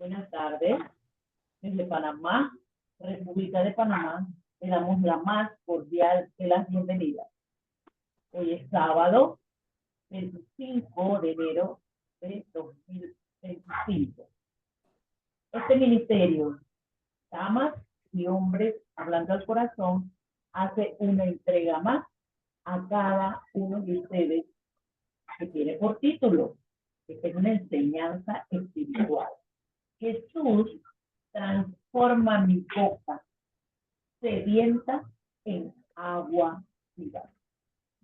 Buenas tardes. Desde Panamá, República de Panamá, le damos la más cordial de las bienvenidas. Hoy es sábado, 25 de enero de 2025. Este ministerio, damas y hombres, hablando al corazón, hace una entrega más a cada uno de ustedes que tiene por título, que es una enseñanza espiritual. Jesús transforma mi boca sedienta en agua viva.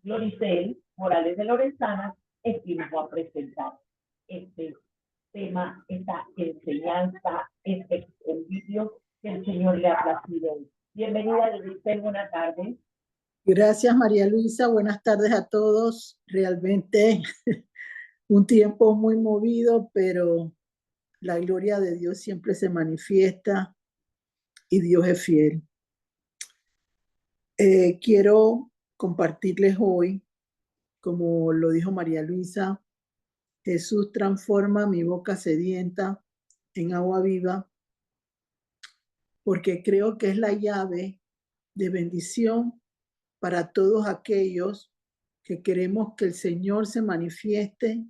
Gloricel Morales de Lorenzana es quien nos va a presentar este tema, esta enseñanza, este convivio que el Señor le ha placido. Bienvenida, Gloricel, buenas tardes. Gracias, María Luisa. Buenas tardes a todos. Realmente un tiempo muy movido, pero la gloria de Dios siempre se manifiesta y Dios es fiel. Quiero compartirles hoy, como lo dijo María Luisa, Jesús transforma mi boca sedienta en agua viva, porque creo que es la llave de bendición para todos aquellos que queremos que el Señor se manifieste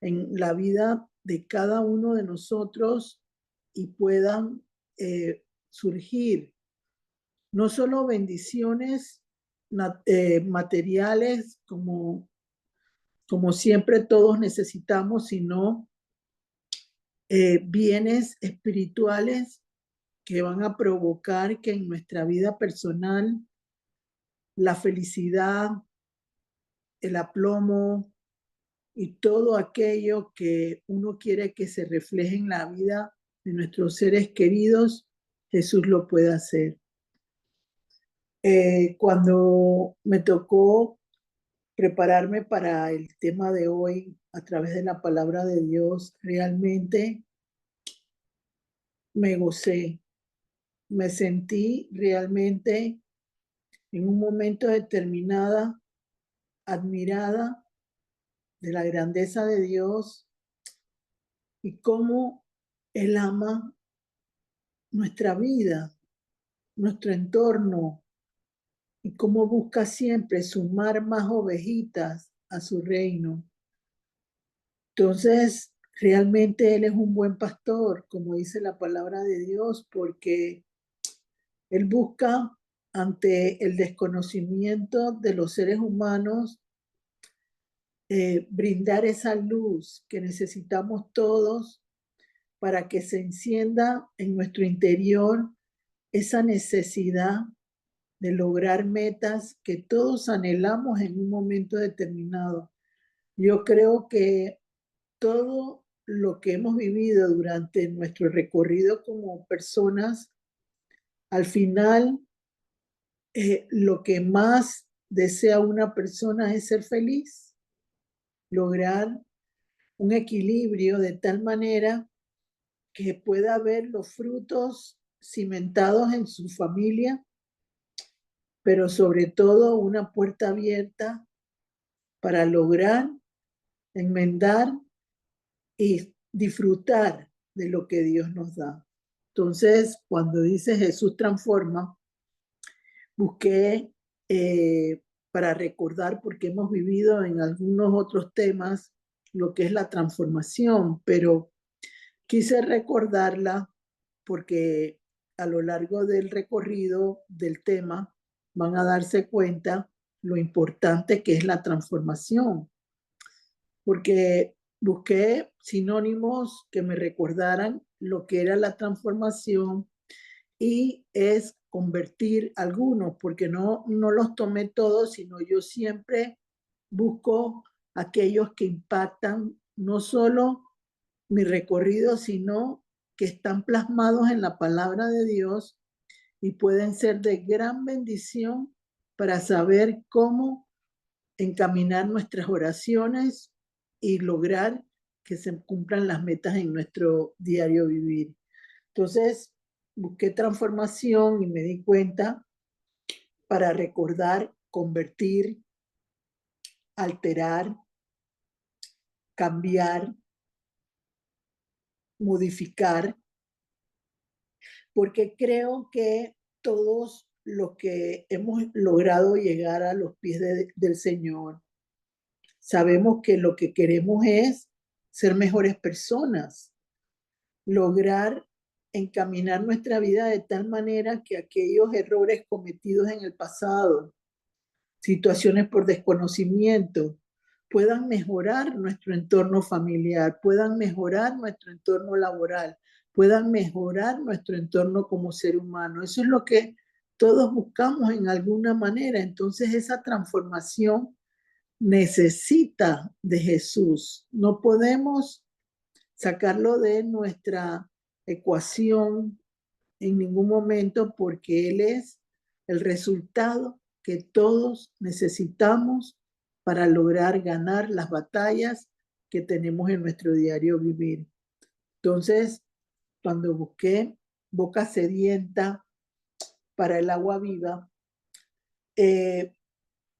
en la vida de cada uno de nosotros y puedan surgir no solo bendiciones materiales como siempre todos necesitamos, sino bienes espirituales que van a provocar que en nuestra vida personal la felicidad, el aplomo y todo aquello que uno quiere que se refleje en la vida de nuestros seres queridos, Jesús lo puede hacer. Cuando me tocó prepararme para el tema de hoy a través de la palabra de Dios, realmente me gocé, me sentí realmente en un momento determinado admirada de la grandeza de Dios y cómo Él ama nuestra vida, nuestro entorno, y cómo busca siempre sumar más ovejitas a su reino. Entonces, realmente Él es un buen pastor, como dice la palabra de Dios, porque Él busca ante el desconocimiento de los seres humanos brindar esa luz que necesitamos todos para que se encienda en nuestro interior esa necesidad de lograr metas que todos anhelamos en un momento determinado. Yo creo que todo lo que hemos vivido durante nuestro recorrido como personas, al final, lo que más desea una persona es ser feliz, lograr un equilibrio de tal manera que pueda ver los frutos cimentados en su familia, pero sobre todo una puerta abierta para lograr enmendar y disfrutar de lo que Dios nos da. Entonces, cuando dice Jesús transforma, busqué para recordar, porque hemos vivido en algunos otros temas lo que es la transformación, pero quise recordarla porque a lo largo del recorrido del tema van a darse cuenta lo importante que es la transformación, porque busqué sinónimos que me recordaran lo que era la transformación y es convertir algunos, porque no los tomé todos, sino yo siempre busco aquellos que impactan no solo mi recorrido, sino que están plasmados en la palabra de Dios y pueden ser de gran bendición para saber cómo encaminar nuestras oraciones y lograr que se cumplan las metas en nuestro diario vivir. Entonces, busqué transformación y me di cuenta para recordar, convertir, alterar, cambiar, modificar, porque creo que todos los que hemos logrado llegar a los pies del Señor, sabemos que lo que queremos es ser mejores personas, lograr encaminar nuestra vida de tal manera que aquellos errores cometidos en el pasado, situaciones por desconocimiento, puedan mejorar nuestro entorno familiar, puedan mejorar nuestro entorno laboral, puedan mejorar nuestro entorno como ser humano. Eso es lo que todos buscamos en alguna manera. Entonces esa transformación necesita de Jesús. No podemos sacarlo de nuestra ecuación en ningún momento porque Él es el resultado que todos necesitamos para lograr ganar las batallas que tenemos en nuestro diario vivir. Entonces, cuando busqué boca sedienta para el agua viva,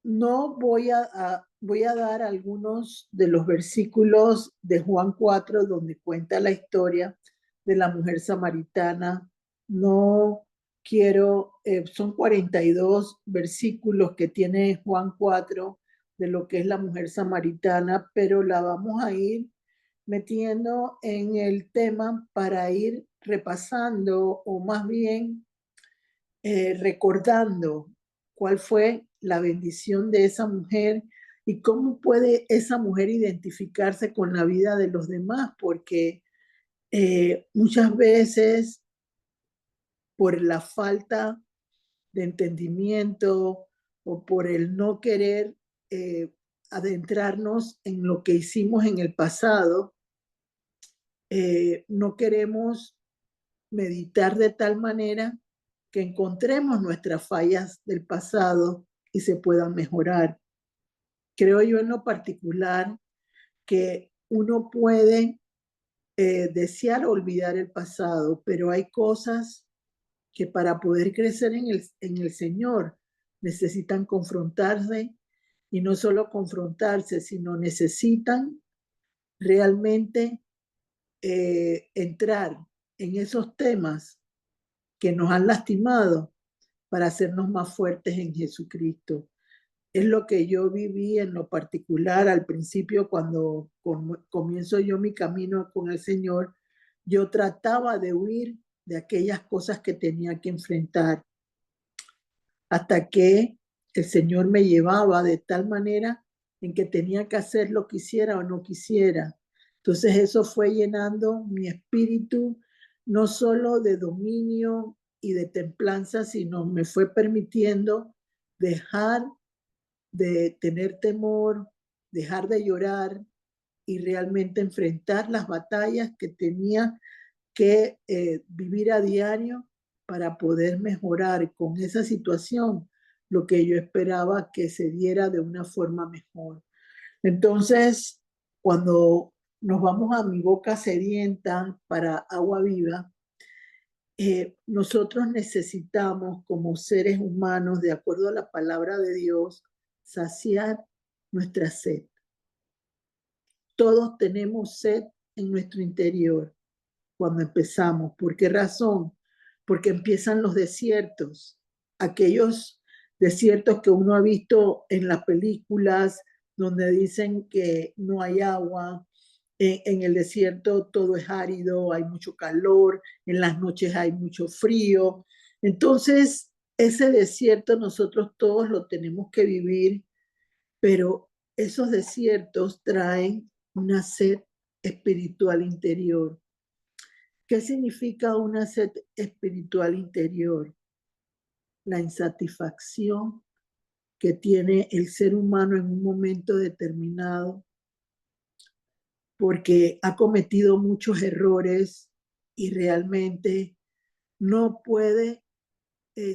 no voy a dar algunos de los versículos de Juan 4 donde cuenta la historia de la mujer samaritana. No quiero, son 42 versículos que tiene Juan 4 de lo que es la mujer samaritana, pero la vamos a ir metiendo en el tema para ir repasando o más bien recordando cuál fue la bendición de esa mujer y cómo puede esa mujer identificarse con la vida de los demás, porque muchas veces por la falta de entendimiento o por el no querer adentrarnos en lo que hicimos en el pasado, no queremos meditar de tal manera que encontremos nuestras fallas del pasado y se puedan mejorar. Creo yo en lo particular que uno puede desear olvidar el pasado, pero hay cosas que para poder crecer en el Señor necesitan confrontarse y no solo confrontarse, sino necesitan realmente entrar en esos temas que nos han lastimado para hacernos más fuertes en Jesucristo. Es lo que yo viví en lo particular al principio cuando comienzo yo mi camino con el Señor. Yo trataba de huir de aquellas cosas que tenía que enfrentar hasta que el Señor me llevaba de tal manera en que tenía que hacer lo que quisiera o no quisiera. Entonces eso fue llenando mi espíritu, no solo de dominio y de templanza, sino me fue permitiendo dejar de tener temor, dejar de llorar y realmente enfrentar las batallas que tenía que vivir a diario para poder mejorar con esa situación lo que yo esperaba que se diera de una forma mejor. Entonces, cuando nos vamos a mi boca sedienta para agua viva, nosotros necesitamos como seres humanos, de acuerdo a la palabra de Dios, saciar nuestra sed. Todos tenemos sed en nuestro interior cuando empezamos. ¿Por qué razón? Porque empiezan los desiertos, aquellos desiertos que uno ha visto en las películas donde dicen que no hay agua. En el desierto todo es árido, hay mucho calor, en las noches hay mucho frío. Entonces, ese desierto nosotros todos lo tenemos que vivir, pero esos desiertos traen una sed espiritual interior. ¿Qué significa una sed espiritual interior? La insatisfacción que tiene el ser humano en un momento determinado porque ha cometido muchos errores y realmente no puede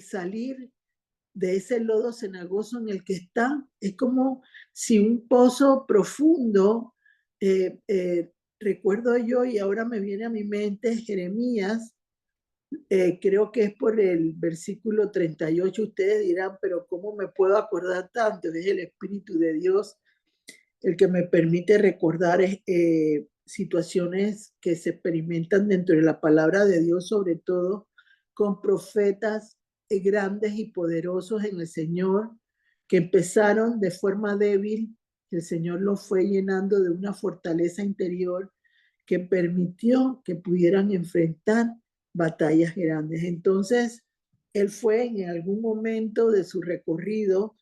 salir de ese lodo cenagoso en el que está. Es como si un pozo profundo, recuerdo yo y ahora me viene a mi mente Jeremías, creo que es por el versículo 38. Ustedes dirán, pero ¿cómo me puedo acordar tanto? Es el Espíritu de Dios el que me permite recordar situaciones que se experimentan dentro de la palabra de Dios, sobre todo con profetas grandes y poderosos en el Señor, que empezaron de forma débil, el Señor los fue llenando de una fortaleza interior que permitió que pudieran enfrentar batallas grandes. Entonces, él fue en algún momento de su recorrido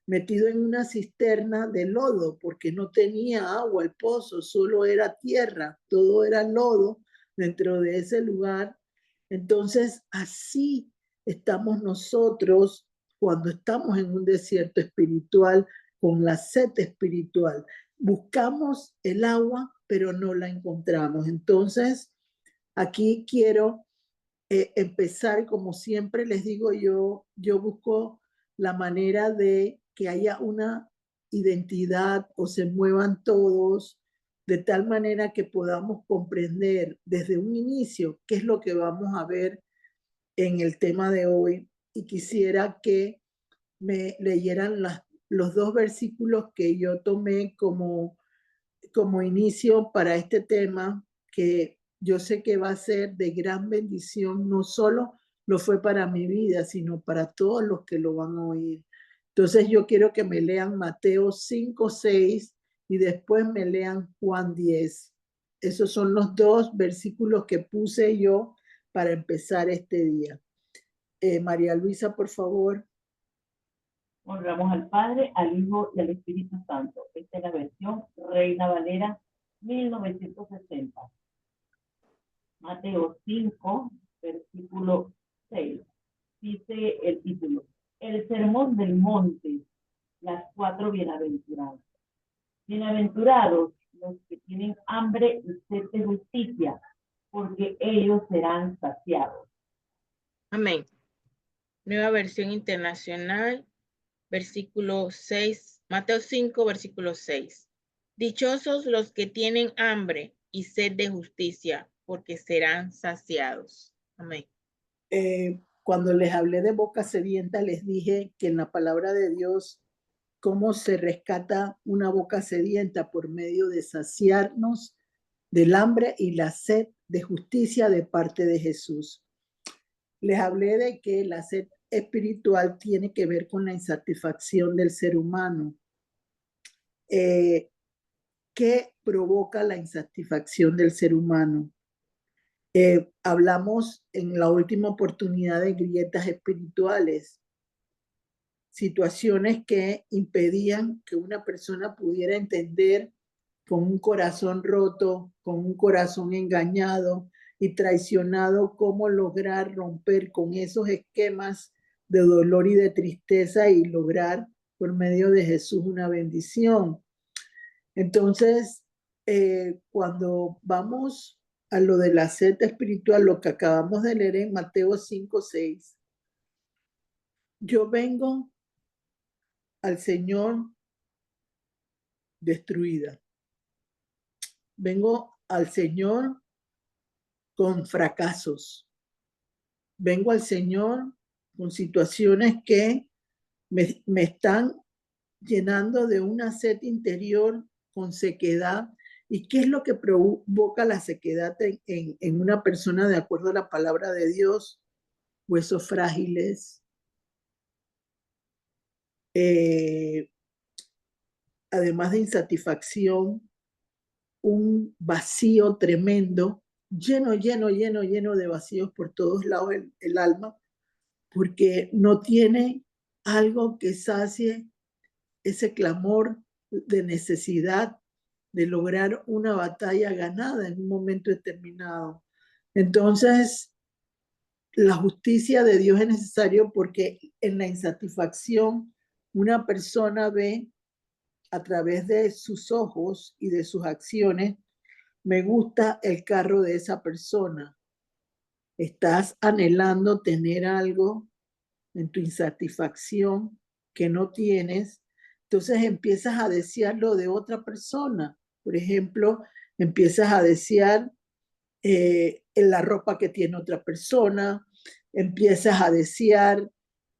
metido en una cisterna de lodo, porque no tenía agua el pozo, solo era tierra, todo era lodo dentro de ese lugar. Entonces, así estamos nosotros cuando estamos en un desierto espiritual, con la sed espiritual. Buscamos el agua, pero no la encontramos. Entonces, aquí quiero empezar, como siempre les digo yo busco la manera de que haya una identidad o se muevan todos de tal manera que podamos comprender desde un inicio qué es lo que vamos a ver en el tema de hoy. Y quisiera que me leyeran los dos versículos que yo tomé como inicio para este tema, que yo sé que va a ser de gran bendición, no solo lo fue para mi vida, sino para todos los que lo van a oír. Entonces yo quiero que me lean Mateo 5:6 y después me lean Juan 10. Esos son los dos versículos que puse yo para empezar este día. María Luisa, por favor. Honramos al Padre, al Hijo y al Espíritu Santo. Esta es la versión Reina Valera 1960. Mateo 5, versículo 6. Dice el título: El sermón del monte, las 4 bienaventuranzas. Bienaventurados los que tienen hambre y sed de justicia, porque ellos serán saciados. Amén. Nueva versión internacional, versículo 6, Mateo 5, versículo 6. Dichosos los que tienen hambre y sed de justicia, porque serán saciados. Amén. Cuando les hablé de boca sedienta, les dije que en la palabra de Dios, cómo se rescata una boca sedienta por medio de saciarnos del hambre y la sed de justicia de parte de Jesús. Les hablé de que la sed espiritual tiene que ver con la insatisfacción del ser humano. ¿Qué provoca la insatisfacción del ser humano? Hablamos en la última oportunidad de grietas espirituales, situaciones que impedían que una persona pudiera entender con un corazón roto, con un corazón engañado y traicionado, cómo lograr romper con esos esquemas de dolor y de tristeza y lograr por medio de Jesús una bendición. Entonces, cuando vamos a lo de la sed espiritual, lo que acabamos de leer en Mateo 5:6, yo vengo al Señor destruida. Vengo al Señor con fracasos. Vengo al Señor con situaciones que me están llenando de una sed interior, con sequedad. ¿Y qué es lo que provoca la sequedad en una persona de acuerdo a la palabra de Dios? Huesos frágiles, además de insatisfacción, un vacío tremendo, lleno de vacíos por todos lados el alma, porque no tiene algo que sacie ese clamor de necesidad de lograr una batalla ganada en un momento determinado. Entonces, la justicia de Dios es necesario porque en la insatisfacción una persona ve a través de sus ojos y de sus acciones, me gusta el carro de esa persona. Estás anhelando tener algo en tu insatisfacción que no tienes, entonces empiezas a desearlo de otra persona. Por ejemplo, empiezas a desear la ropa que tiene otra persona, empiezas a desear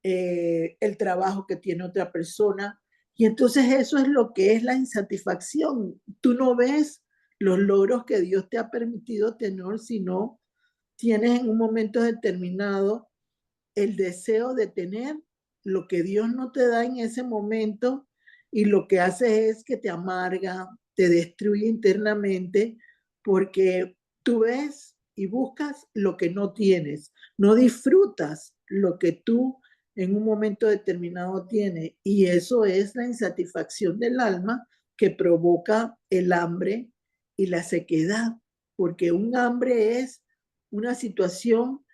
el trabajo que tiene otra persona. Y entonces eso es lo que es la insatisfacción. Tú no ves los logros que Dios te ha permitido tener, sino tienes en un momento determinado el deseo de tener lo que Dios no te da en ese momento y lo que hace es que te amarga, te destruye internamente porque tú ves y buscas lo que no tienes, no disfrutas lo que tú en un momento determinado tienes y eso es la insatisfacción del alma que provoca el hambre y la sequedad, porque un hambre es una situación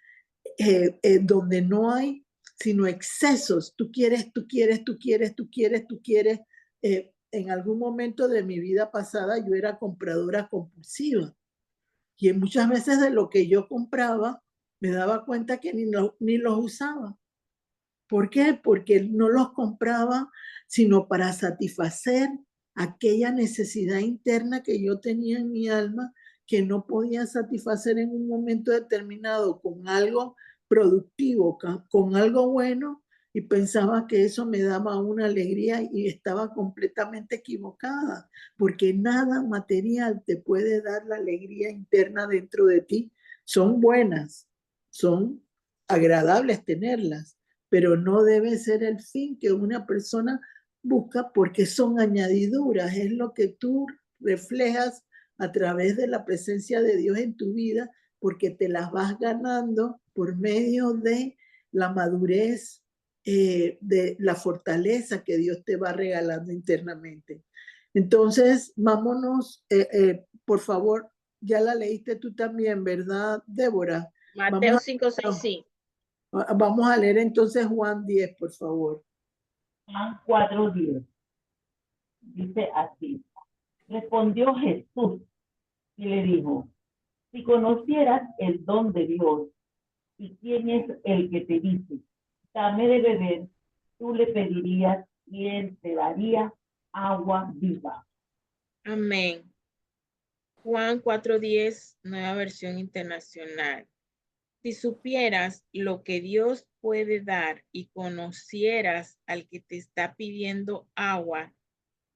donde no hay sino excesos. Tú quieres, tú quieres, tú quieres, tú quieres, tú quieres. En algún momento de mi vida pasada yo era compradora compulsiva y muchas veces de lo que yo compraba me daba cuenta que ni los usaba. ¿Por qué? Porque no los compraba sino para satisfacer aquella necesidad interna que yo tenía en mi alma que no podía satisfacer en un momento determinado con algo productivo, con algo bueno, y pensaba que eso me daba una alegría y estaba completamente equivocada, porque nada material te puede dar la alegría interna dentro de ti. Son buenas, son agradables tenerlas, pero no debe ser el fin que una persona busca porque son añadiduras, es lo que tú reflejas a través de la presencia de Dios en tu vida, porque te las vas ganando por medio de la madurez, de la fortaleza que Dios te va regalando internamente. Entonces, vámonos, por favor, ya la leíste tú también, ¿verdad, Débora? Mateo 5, 6, sí. Vamos a leer entonces Juan 10, por favor. Juan 4:10. Dice así. Respondió Jesús y le dijo, si conocieras el don de Dios y quién es el que te dice, dame de beber, tú le pedirías y él te daría agua viva. Amén. Juan 4:10, nueva versión internacional. Si supieras lo que Dios puede dar y conocieras al que te está pidiendo agua,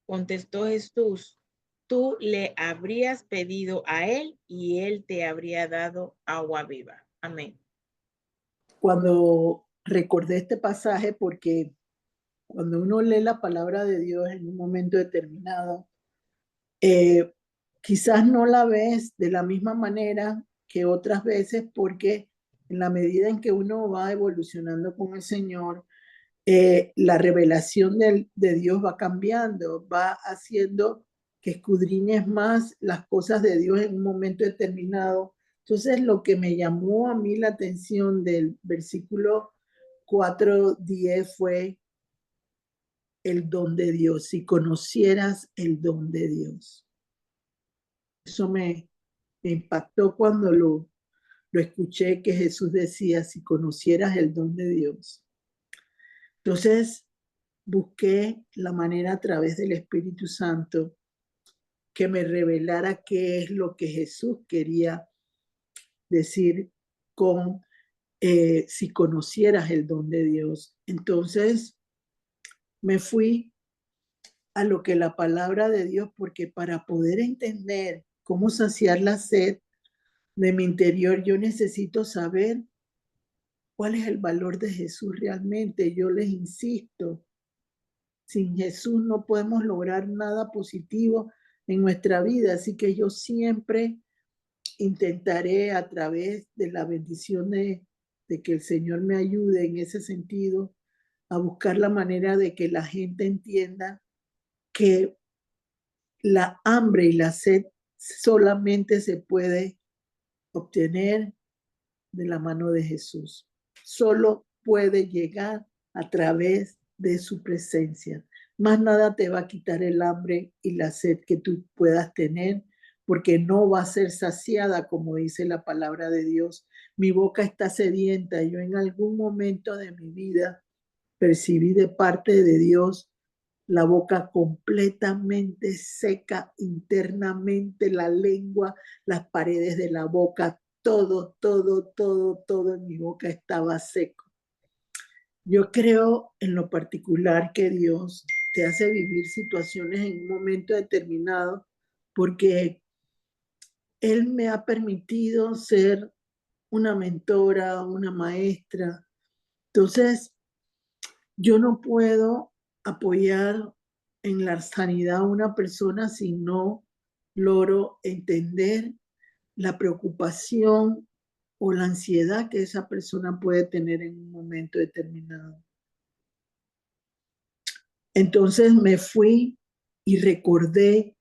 contestó Jesús, tú le habrías pedido a él y él te habría dado agua viva. Amén. Cuando recordé este pasaje, porque cuando uno lee la palabra de Dios en un momento determinado, quizás no la ves de la misma manera que otras veces, porque en la medida en que uno va evolucionando con el Señor, la revelación de Dios va cambiando, va haciendo que escudriñes más las cosas de Dios en un momento determinado. Entonces, lo que me llamó a mí la atención del versículo 4:10 fue el don de Dios, si conocieras el don de Dios. Eso me impactó cuando lo escuché que Jesús decía, si conocieras el don de Dios. Entonces, busqué la manera a través del Espíritu Santo que me revelara qué es lo que Jesús quería decir con si conocieras el don de Dios. Entonces me fui a lo que la palabra de Dios, porque para poder entender cómo saciar la sed de mi interior, yo necesito saber cuál es el valor de Jesús realmente. Yo les insisto, sin Jesús no podemos lograr nada positivo en nuestra vida, así que yo siempre intentaré a través de la bendición de que el Señor me ayude en ese sentido a buscar la manera de que la gente entienda que la hambre y la sed solamente se puede obtener de la mano de Jesús. Solo puede llegar a través de su presencia. Más nada te va a quitar el hambre y la sed que tú puedas tener, porque no va a ser saciada, como dice la palabra de Dios. Mi boca está sedienta. Yo en algún momento de mi vida percibí de parte de Dios la boca completamente seca internamente, la lengua, las paredes de la boca, todo en mi boca estaba seco. Yo creo en lo particular que Dios te hace vivir situaciones en un momento determinado, porque Él me ha permitido ser una mentora, una maestra. Entonces, yo no puedo apoyar en la sanidad a una persona si no logro entender la preocupación o la ansiedad que esa persona puede tener en un momento determinado. Entonces me fui y recordé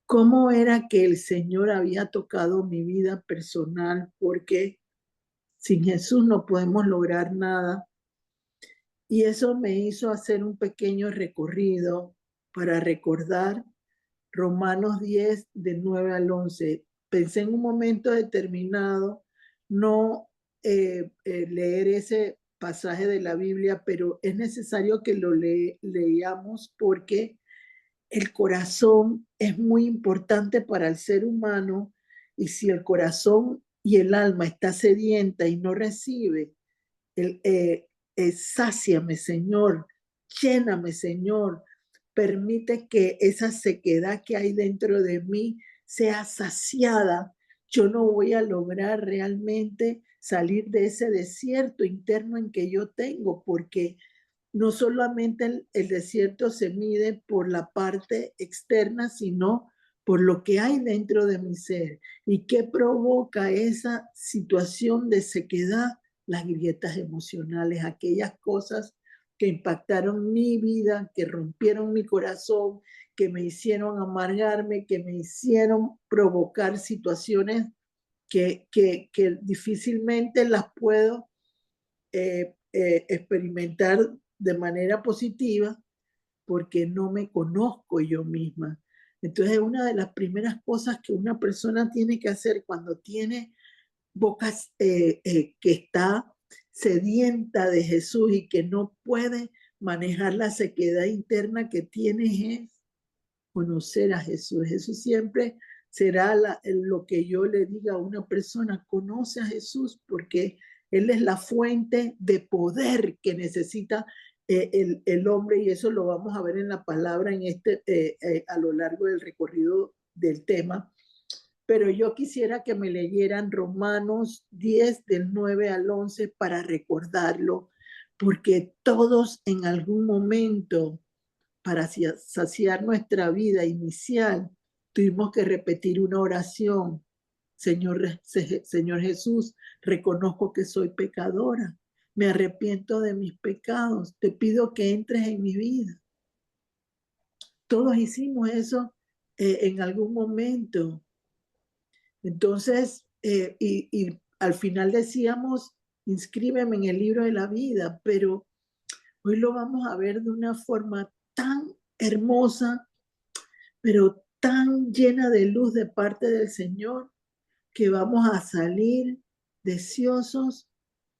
cómo era que el Señor había tocado mi vida personal, porque sin Jesús no podemos lograr nada. Y eso me hizo hacer un pequeño recorrido para recordar Romanos 10, del 9 al 11. Pensé en un momento determinado no leer ese pasaje de la Biblia, pero es necesario que lo leamos porque el corazón es muy importante para el ser humano, y si el corazón y el alma está sedienta y no recibe sáciame, Señor, lléname, Señor, permite que esa sequedad que hay dentro de mí sea saciada. Yo no voy a lograr realmente salir de ese desierto interno en que yo tengo, porque no solamente el desierto se mide por la parte externa, sino por lo que hay dentro de mi ser. ¿Y qué provoca esa situación de sequedad? Las grietas emocionales, aquellas cosas que impactaron mi vida, que rompieron mi corazón, que me hicieron amargarme, que me hicieron provocar situaciones que difícilmente las puedo experimentar de manera positiva porque no me conozco yo misma. Entonces, una de las primeras cosas que una persona tiene que hacer cuando tiene bocas que está sedienta de Jesús y que no puede manejar la sequedad interna que tiene, es conocer a Jesús. Jesús siempre será lo que yo le diga a una persona: conoce a Jesús, porque Él es la fuente de poder que necesita el hombre, y eso lo vamos a ver en la palabra a lo largo del recorrido del tema. Pero yo quisiera que me leyeran Romanos 10, del 9 al 11, para recordarlo, porque todos en algún momento, para saciar nuestra vida inicial, tuvimos que repetir una oración: Señor Jesús, reconozco que soy pecadora, me arrepiento de mis pecados, te pido que entres en mi vida. Todos hicimos eso en algún momento. Entonces, y al final decíamos: inscríbeme en el libro de la vida, pero hoy lo vamos a ver de una forma tan hermosa, pero tan llena de luz de parte del Señor, que vamos a salir deseosos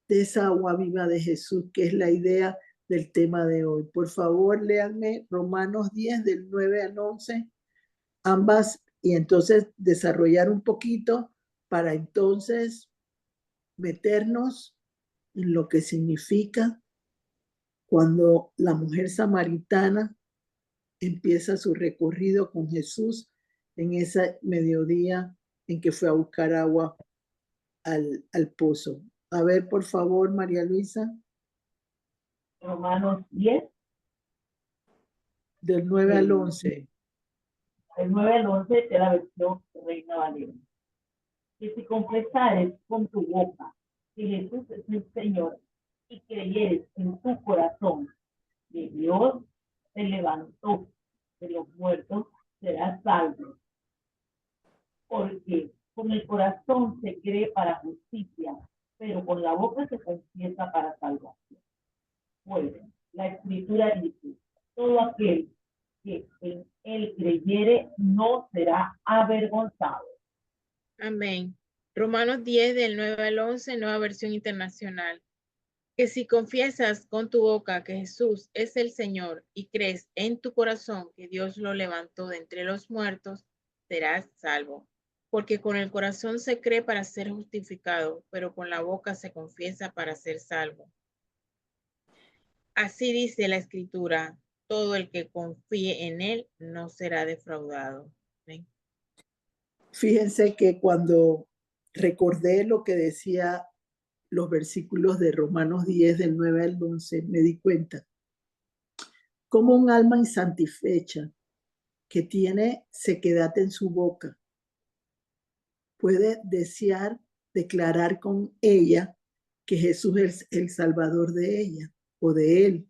de esa agua viva de Jesús, que es la idea del tema de hoy. Por favor, léanme Romanos 10, del 9 al 11, ambas, y entonces desarrollar un poquito para entonces meternos en lo que significa cuando la mujer samaritana empieza su recorrido con Jesús en ese mediodía en que fue a buscar agua al pozo. A ver, por favor, María Luisa. Romanos 10, Del 9 al 11. del 9 al 11 de la versión Reina Valera. Que si confesares con tu boca que Jesús es el Señor y creyeres en tu corazón que Dios te levantó de los muertos, serás salvo. Porque con el corazón se cree para justicia, pero con la boca se confiesa para salvación. Pues la Escritura dice: todo aquel que en él creyere no será avergonzado. Amén. Romanos 10, del 9 al 11, nueva versión internacional. Que si confiesas con tu boca que Jesús es el Señor y crees en tu corazón que Dios lo levantó de entre los muertos, serás salvo. Porque con el corazón se cree para ser justificado, pero con la boca se confiesa para ser salvo. Así dice la Escritura: todo el que confíe en él no será defraudado. Amén. Fíjense que cuando recordé lo que decía los versículos de Romanos 10, del 9 al 11, me di cuenta como un alma insatisfecha que tiene sequedad en su boca puede desear declarar con ella que Jesús es el Salvador de ella o de él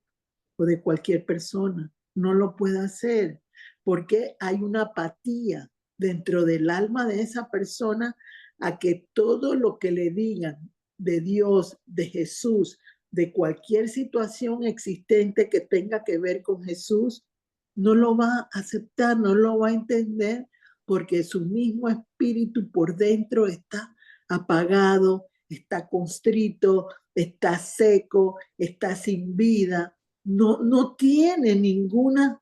o de cualquier persona. No lo puede hacer porque hay una apatía dentro del alma de esa persona a que todo lo que le digan de Dios, de Jesús, de cualquier situación existente que tenga que ver con Jesús, no lo va a aceptar, no lo va a entender porque su mismo espíritu por dentro está apagado, está constrito, está seco, está sin vida, no tiene ninguna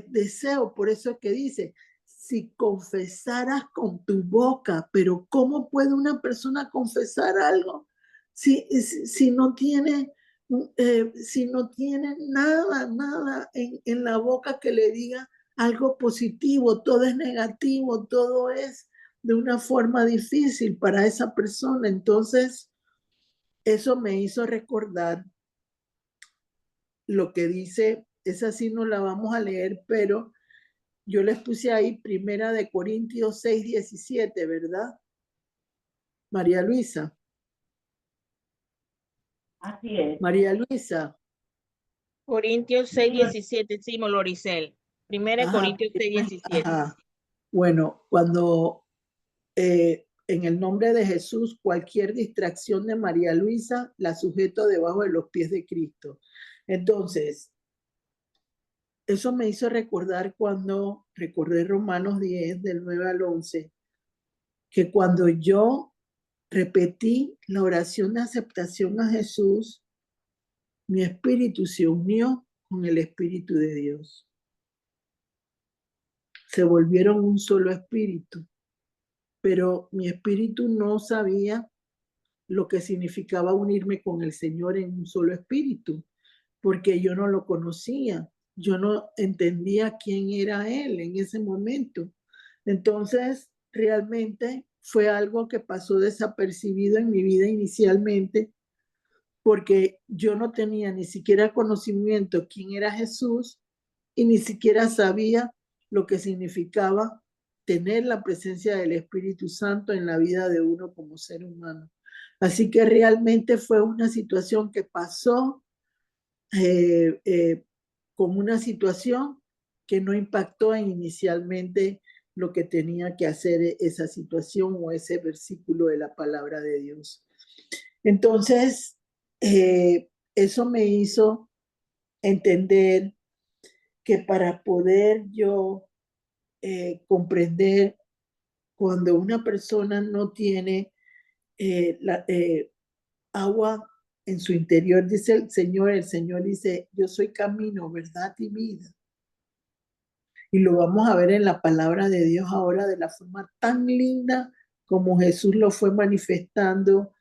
deseo. Por eso es que dice, si confesaras con tu boca, pero ¿cómo puede una persona confesar algo si no tiene, si no tiene nada en la boca que le diga algo positivo? Todo es negativo, todo es de una forma difícil para esa persona. Entonces, eso me hizo recordar lo que dice, esa sí no la vamos a leer, pero yo les puse ahí 1 Corintios 6:17, ¿verdad? María Luisa. Así es. María Luisa. Corintios 6:17, sí, Moloricel. 1 Ajá, Corintios 6:17. ajá. Bueno, cuando en el nombre de Jesús, cualquier distracción de María Luisa la sujeto debajo de los pies de Cristo. Entonces, eso me hizo recordar cuando recordé Romanos 10, del 9 al 11, que cuando yo repetí la oración de aceptación a Jesús, mi espíritu se unió con el Espíritu de Dios. Se volvieron un solo espíritu, pero mi espíritu no sabía lo que significaba unirme con el Señor en un solo espíritu, porque yo no lo conocía, yo no entendía quién era Él en ese momento. Entonces, realmente fue algo que pasó desapercibido en mi vida inicialmente, porque yo no tenía ni siquiera conocimiento quién era Jesús y ni siquiera sabía lo que significaba tener la presencia del Espíritu Santo en la vida de uno como ser humano. Así que realmente fue una situación que pasó como una situación que no impactó en inicialmente lo que tenía que hacer esa situación o ese versículo de la palabra de Dios. Entonces, eso me hizo entender que para poder yo comprender cuando una persona no tiene agua en su interior, dice el Señor dice, yo soy camino, verdad y vida. Y lo vamos a ver en la palabra de Dios ahora de la forma tan linda como Jesús lo fue manifestando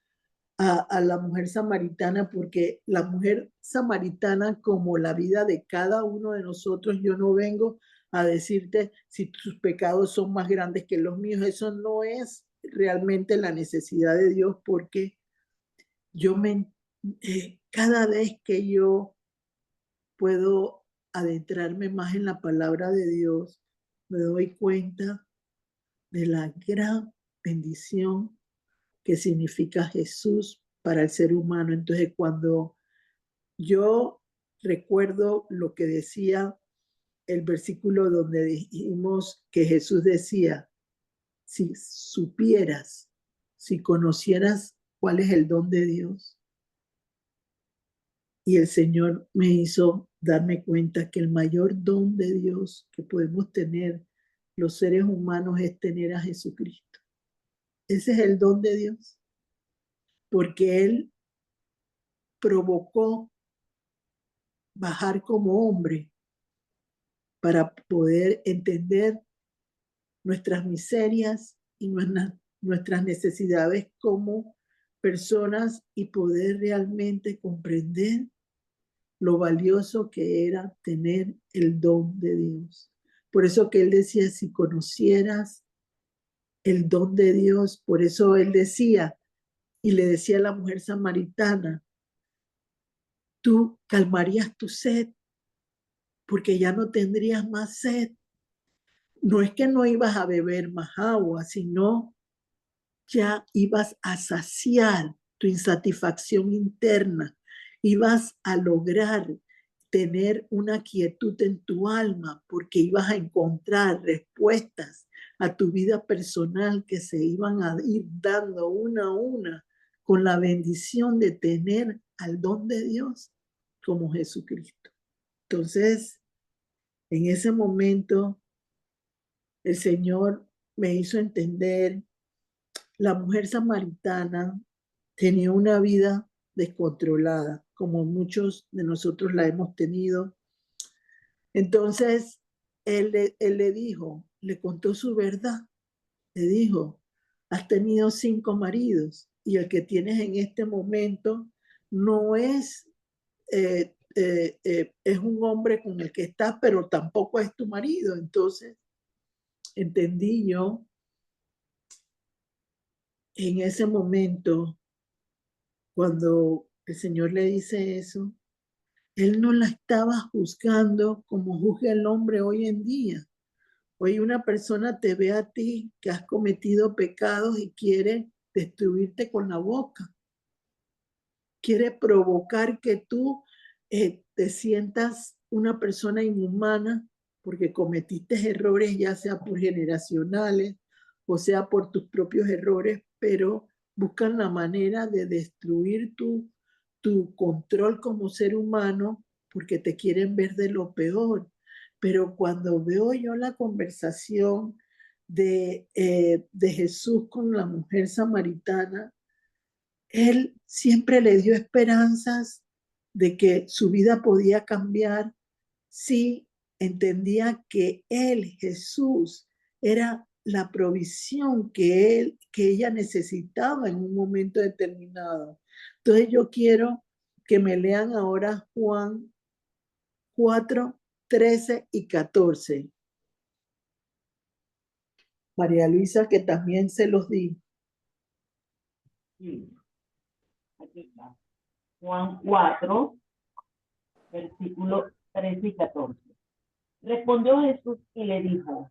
a la mujer samaritana, porque la mujer samaritana, como la vida de cada uno de nosotros, yo no vengo a decirte si tus pecados son más grandes que los míos. Eso no es realmente la necesidad de Dios, porque yo cada vez que yo puedo adentrarme más en la palabra de Dios, me doy cuenta de la gran bendición que significa Jesús para el ser humano. Entonces, cuando yo recuerdo lo que decía el versículo donde dijimos que Jesús decía, si supieras, si conocieras cuál es el don de Dios, y el Señor me hizo darme cuenta que el mayor don de Dios que podemos tener los seres humanos es tener a Jesucristo. Ese es el don de Dios, porque Él provocó bajar como hombre para poder entender nuestras miserias y nuestras necesidades como personas y poder realmente comprender lo valioso que era tener el don de Dios. Por eso que él decía, si conocieras el don de Dios. Por eso él decía, y le decía a la mujer samaritana, tú calmarías tu sed, porque ya no tendrías más sed. No es que no ibas a beber más agua, sino ya ibas a saciar tu insatisfacción interna, ibas a lograr tener una quietud en tu alma, porque ibas a encontrar respuestas a tu vida personal que se iban a ir dando una a una con la bendición de tener al don de Dios como Jesucristo. Entonces, en ese momento, el Señor me hizo entender, la mujer samaritana tenía una vida descontrolada, como muchos de nosotros la hemos tenido. Entonces, él le dijo, le contó su verdad, le dijo, has tenido 5 maridos y el que tienes en este momento no es, es un hombre con el que estás, pero tampoco es tu marido. Entonces, entendí yo en ese momento, cuando el Señor le dice eso, él no la estaba juzgando como juzga el hombre hoy en día. Hoy una persona te ve a ti que has cometido pecados y quiere destruirte con la boca. Quiere provocar que tú te sientas una persona inhumana porque cometiste errores, ya sea por generacionales o sea por tus propios errores, pero buscan la manera de destruir tu control como ser humano porque te quieren ver de lo peor. Pero cuando veo yo la conversación de Jesús con la mujer samaritana, él siempre le dio esperanzas de que su vida podía cambiar si entendía que él, Jesús, era la provisión que ella necesitaba en un momento determinado. Entonces yo quiero que me lean ahora Juan 4, 13 y 14. María Luisa, que también se los di. Sí, aquí está. Juan 4, versículos 13 y 14. Respondió Jesús y le dijo,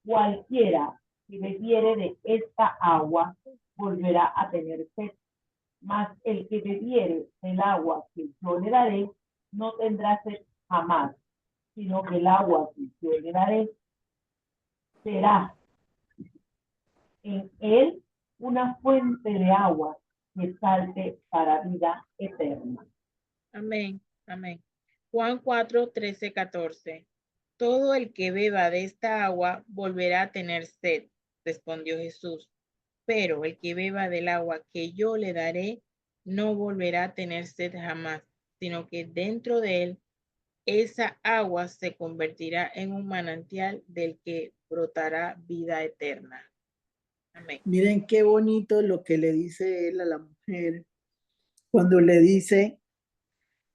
cualquiera que bebiere de esta agua volverá a tener sed, mas el que bebiere del agua que yo le daré no tendrá sed jamás, sino que el agua que yo le daré será en él una fuente de agua que salte para vida eterna. Amén. Amén. Juan 4, 13, 14. Todo el que beba de esta agua volverá a tener sed, respondió Jesús. Pero el que beba del agua que yo le daré no volverá a tener sed jamás, sino que dentro de él esa agua se convertirá en un manantial del que brotará vida eterna. Amén. Miren qué bonito lo que le dice él a la mujer cuando le dice,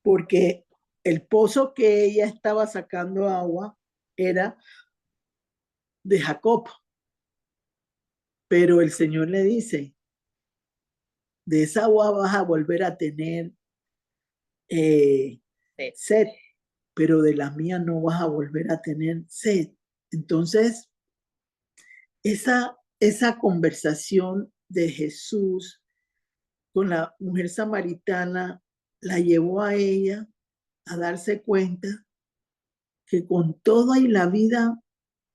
porque el pozo que ella estaba sacando agua era de Jacob, pero el Señor le dice, de esa agua vas a volver a tener sed, pero de la mía no vas a volver a tener sed. Entonces, esa conversación de Jesús con la mujer samaritana la llevó a ella a darse cuenta que con toda y la vida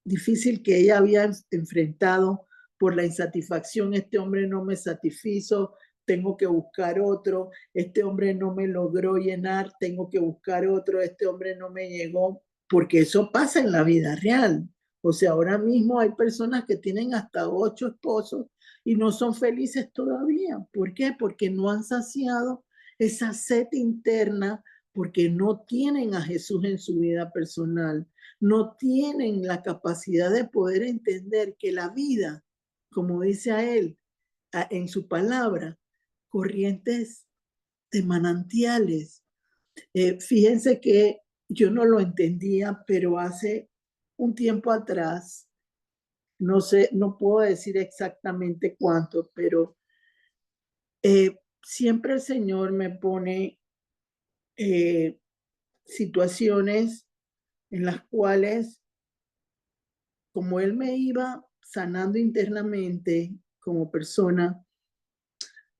difícil que ella había enfrentado por la insatisfacción, este hombre no me satisfizo, tengo que buscar otro, este hombre no me logró llenar, tengo que buscar otro, este hombre no me llegó, porque eso pasa en la vida real. O sea, ahora mismo hay personas que tienen hasta 8 esposos y no son felices todavía. ¿Por qué? Porque no han saciado esa sed interna, porque no tienen a Jesús en su vida personal, no tienen la capacidad de poder entender que la vida, como dice a él en su palabra, corrientes de manantiales. Fíjense que yo no lo entendía, pero hace un tiempo atrás No sé, no puedo decir exactamente cuánto, pero siempre el Señor me pone situaciones en las cuales, como Él me iba sanando internamente como persona,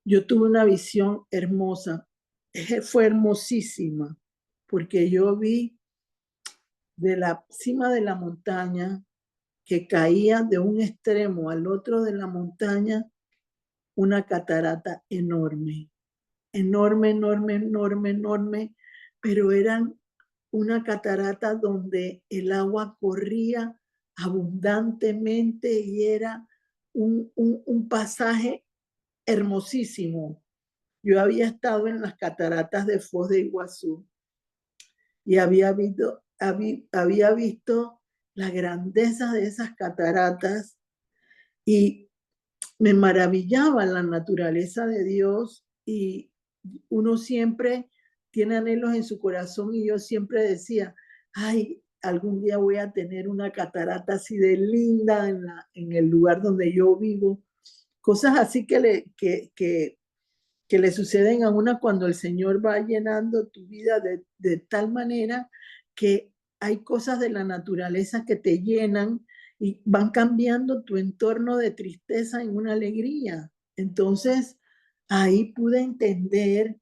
yo tuve una visión hermosa. Fue hermosísima, porque yo vi de la cima de la montaña que caía de un extremo al otro de la montaña una catarata enorme, enorme, enorme, enorme, enorme, pero eran una catarata donde el agua corría abundantemente y era un pasaje hermosísimo. Yo había estado en las cataratas de Foz de Iguazú y había visto la grandeza de esas cataratas y me maravillaba la naturaleza de Dios y uno siempre tiene anhelos en su corazón y yo siempre decía, ay, algún día voy a tener una catarata así de linda en el lugar donde yo vivo. Cosas así que le suceden a una cuando el Señor va llenando tu vida de tal manera que hay cosas de la naturaleza que te llenan y van cambiando tu entorno de tristeza en una alegría. Entonces, ahí pude entender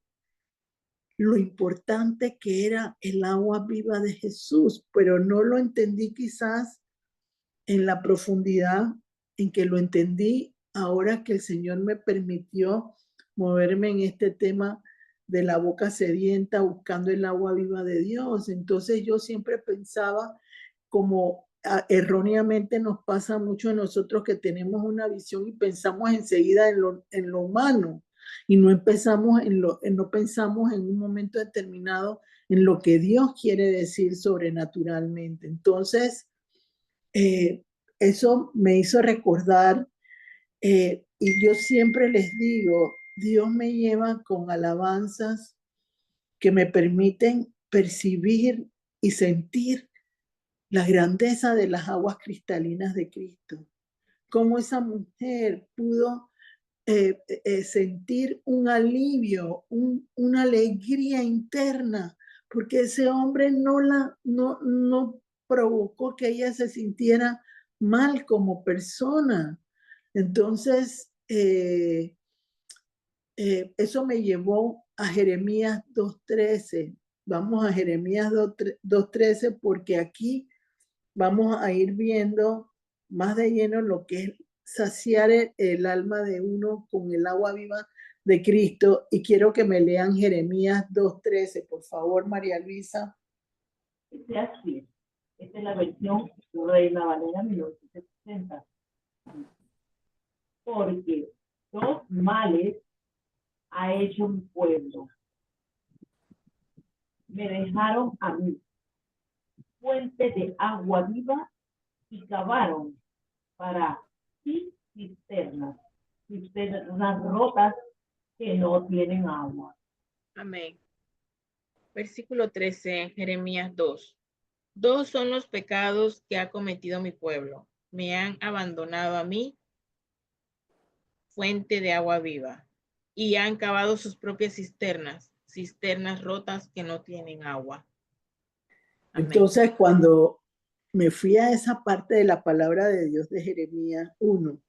lo importante que era el agua viva de Jesús, pero no lo entendí quizás en la profundidad en que lo entendí ahora que el Señor me permitió moverme en este tema de la boca sedienta buscando el agua viva de Dios. Entonces yo siempre pensaba como erróneamente nos pasa mucho a nosotros que tenemos una visión y pensamos enseguida en lo humano y no no pensamos en un momento determinado en lo que Dios quiere decir sobrenaturalmente. Entonces, eso me hizo recordar, y yo siempre les digo, Dios me lleva con alabanzas que me permiten percibir y sentir la grandeza de las aguas cristalinas de Cristo. Cómo esa mujer pudo sentir un alivio, una alegría interna, porque ese hombre no provocó que ella se sintiera mal como persona. Entonces, eso me llevó a Jeremías 2:13. Vamos a Jeremías 2:13 porque aquí vamos a ir viendo más de lleno lo que es saciar el alma de uno con el agua viva de Cristo. Y quiero que me lean Jeremías 2:13, por favor, María Luisa. Dice así, esta es la versión Reina Valera 1960. Porque dos males ha hecho mi pueblo. Me dejaron a mí, fuente de agua viva, y cavaron para sí cisternas rotas que no tienen agua. Amén. Versículo 13, Jeremías 2. Dos son los pecados que ha cometido mi pueblo. Me han abandonado a mí, fuente de agua viva, y han cavado sus propias cisternas rotas que no tienen agua. Amén. Entonces, cuando me fui a esa parte de la palabra de Dios de Jeremías 1,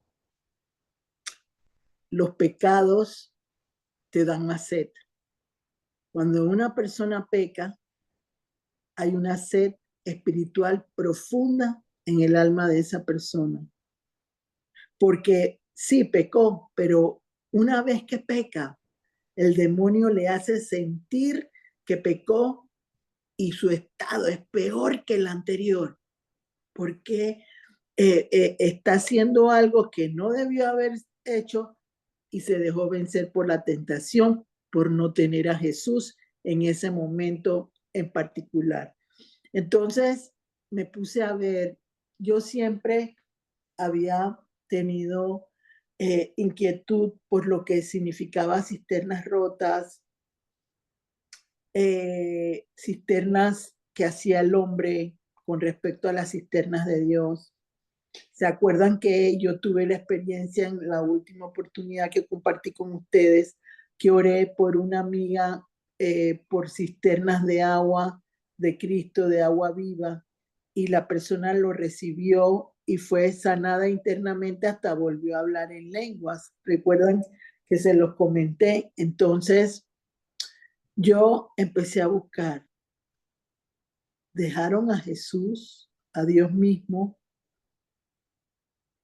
los pecados te dan más sed. Cuando una persona peca, hay una sed espiritual profunda en el alma de esa persona. Porque sí pecó, pero una vez que peca, el demonio le hace sentir que pecó y su estado es peor que el anterior, porque está haciendo algo que no debió haber hecho y se dejó vencer por la tentación, por no tener a Jesús en ese momento en particular. Entonces me puse a ver, yo siempre había tenido inquietud por lo que significaba cisternas rotas, cisternas que hacía el hombre con respecto a las cisternas de Dios. ¿Se acuerdan que yo tuve la experiencia en la última oportunidad que compartí con ustedes, que oré por una amiga por cisternas de agua de Cristo, de agua viva, y la persona lo recibió y fue sanada internamente, hasta volvió a hablar en lenguas? ¿Recuerdan que se los comenté? Entonces yo empecé a buscar. Dejaron a Jesús, a Dios mismo,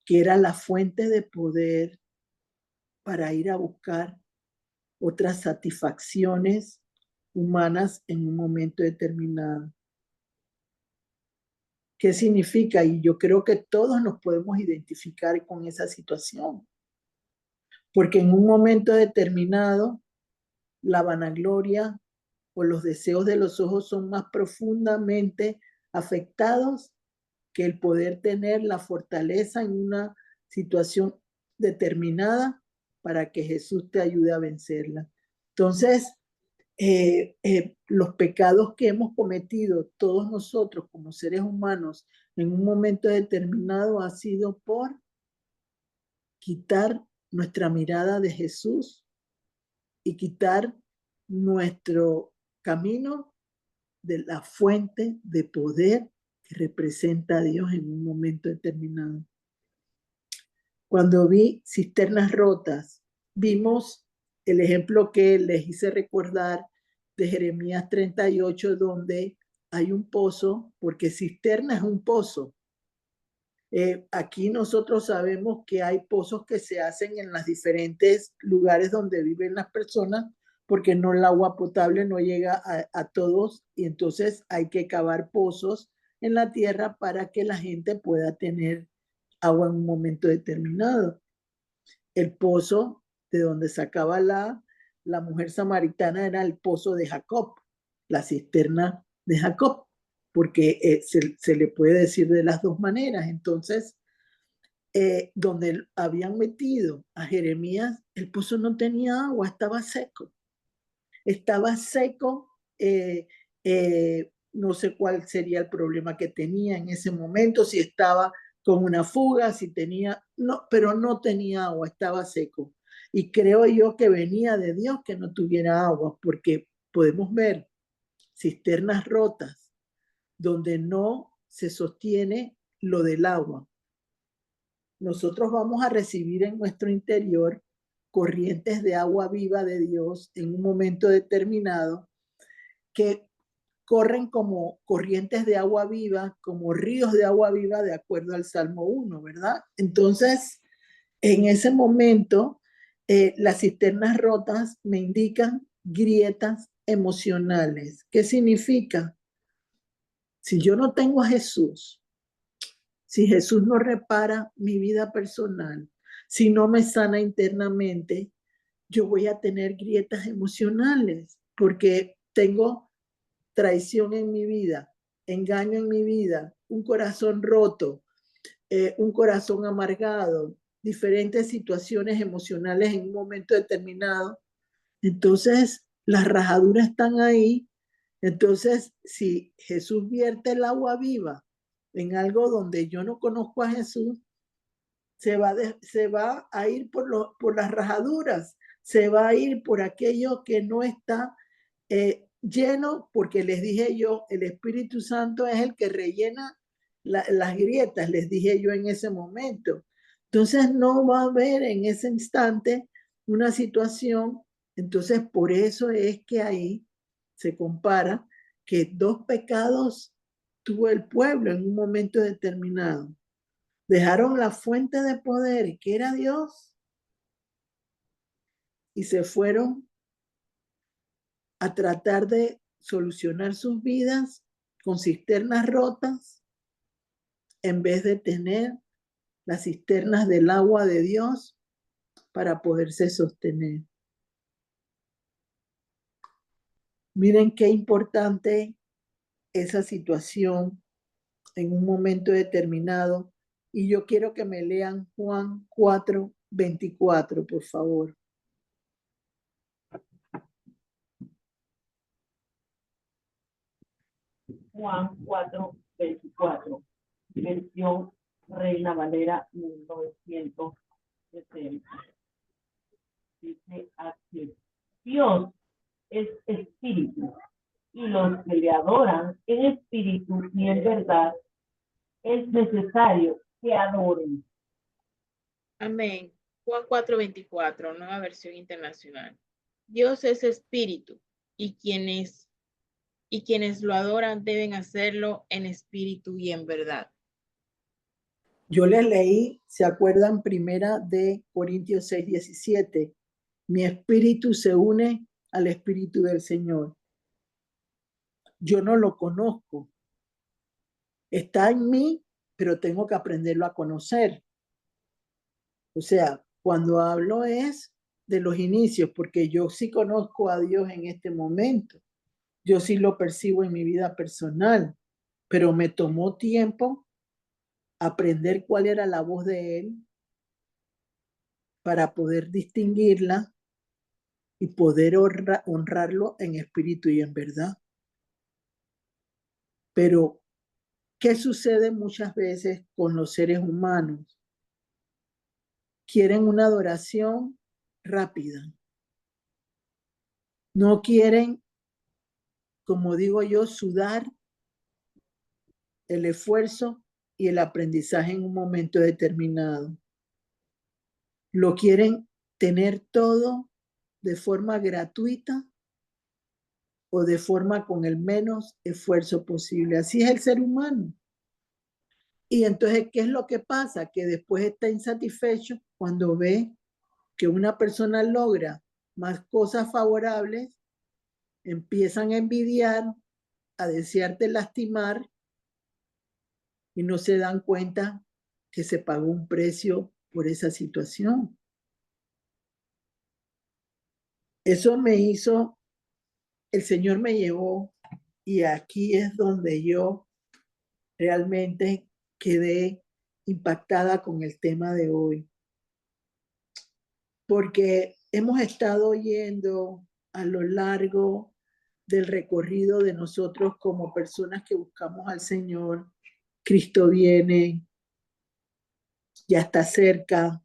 que era la fuente de poder, para ir a buscar otras satisfacciones humanas en un momento determinado. ¿Qué significa? Y yo creo que todos nos podemos identificar con esa situación, porque en un momento determinado la vanagloria o los deseos de los ojos son más profundamente afectados que el poder tener la fortaleza en una situación determinada para que Jesús te ayude a vencerla. Entonces, los pecados que hemos cometido todos nosotros como seres humanos en un momento determinado ha sido por quitar nuestra mirada de Jesús y quitar nuestro camino de la fuente de poder que representa a Dios en un momento determinado. Cuando vi cisternas rotas, vimos el ejemplo que les hice recordar de Jeremías 38, donde hay un pozo, porque cisterna es un pozo. Aquí nosotros sabemos que hay pozos que se hacen en los diferentes lugares donde viven las personas, porque no, el agua potable no llega a todos, y entonces hay que cavar pozos en la tierra para que la gente pueda tener agua en un momento determinado. El pozo de donde sacaba la mujer samaritana era el pozo de Jacob, la cisterna de Jacob, porque se le puede decir de las dos maneras. Entonces, donde habían metido a Jeremías, el pozo no tenía agua, estaba seco. Estaba seco, no sé cuál sería el problema que tenía en ese momento, si estaba con una fuga, si tenía, no, pero no tenía agua, estaba seco. Y creo yo que venía de Dios que no tuviera agua, porque podemos ver cisternas rotas donde no se sostiene lo del agua. Nosotros vamos a recibir en nuestro interior corrientes de agua viva de Dios en un momento determinado, que corren como corrientes de agua viva, como ríos de agua viva, de acuerdo al Salmo 1, ¿verdad? Entonces, en ese momento, las cisternas rotas me indican grietas emocionales. ¿Qué significa? Si yo no tengo a Jesús, si Jesús no repara mi vida personal, si no me sana internamente, yo voy a tener grietas emocionales, porque tengo traición en mi vida, engaño en mi vida, un corazón roto, un corazón amargado, diferentes situaciones emocionales en un momento determinado. Entonces, las rajaduras están ahí. Entonces, si Jesús vierte el agua viva en algo donde yo no conozco a Jesús, se va a ir por las rajaduras, se va a ir por aquello que no está lleno, porque les dije yo, el Espíritu Santo es el que rellena las grietas, les dije yo en ese momento. Entonces no va a haber en ese instante una situación. Entonces por eso es que ahí se compara que dos pecados tuvo el pueblo en un momento determinado. Dejaron la fuente de poder, que era Dios, y se fueron a tratar de solucionar sus vidas con cisternas rotas, en vez de tener las cisternas del agua de Dios para poderse sostener. Miren qué importante esa situación en un momento determinado. Y yo quiero que me lean Juan 4:24, por favor. Juan 4:24, versión Reina Valera 1970. Dice aquí, Dios es espíritu y los que le adoran en espíritu y en verdad es necesario que adoren. Amén. Juan 4:24, nueva versión internacional. Dios es espíritu y quienes lo adoran deben hacerlo en espíritu y en verdad. Yo les leí, ¿se acuerdan? Primera de Corintios 6:17. Mi espíritu se une al espíritu del Señor. Yo no lo conozco. Está en mí, pero tengo que aprenderlo a conocer. O sea, cuando hablo es de los inicios, porque yo sí conozco a Dios en este momento. Yo sí lo percibo en mi vida personal, pero me tomó tiempo aprender cuál era la voz de Él para poder distinguirla y poder honrarlo en espíritu y en verdad. Pero, ¿qué sucede muchas veces con los seres humanos? Quieren una adoración rápida. No quieren, como digo yo, sudar el esfuerzo y el aprendizaje en un momento determinado. Lo quieren tener todo de forma gratuita o de forma con el menos esfuerzo posible. Así es el ser humano. Y entonces, ¿qué es lo que pasa? Que después está insatisfecho cuando ve que una persona logra más cosas favorables, empiezan a envidiar, a desearte lastimar y no se dan cuenta que se pagó un precio por esa situación. Eso me hizo, el Señor me llevó y aquí es donde yo realmente quedé impactada con el tema de hoy. Porque hemos estado oyendo a lo largo del recorrido de nosotros como personas que buscamos al Señor. Cristo viene, ya está cerca,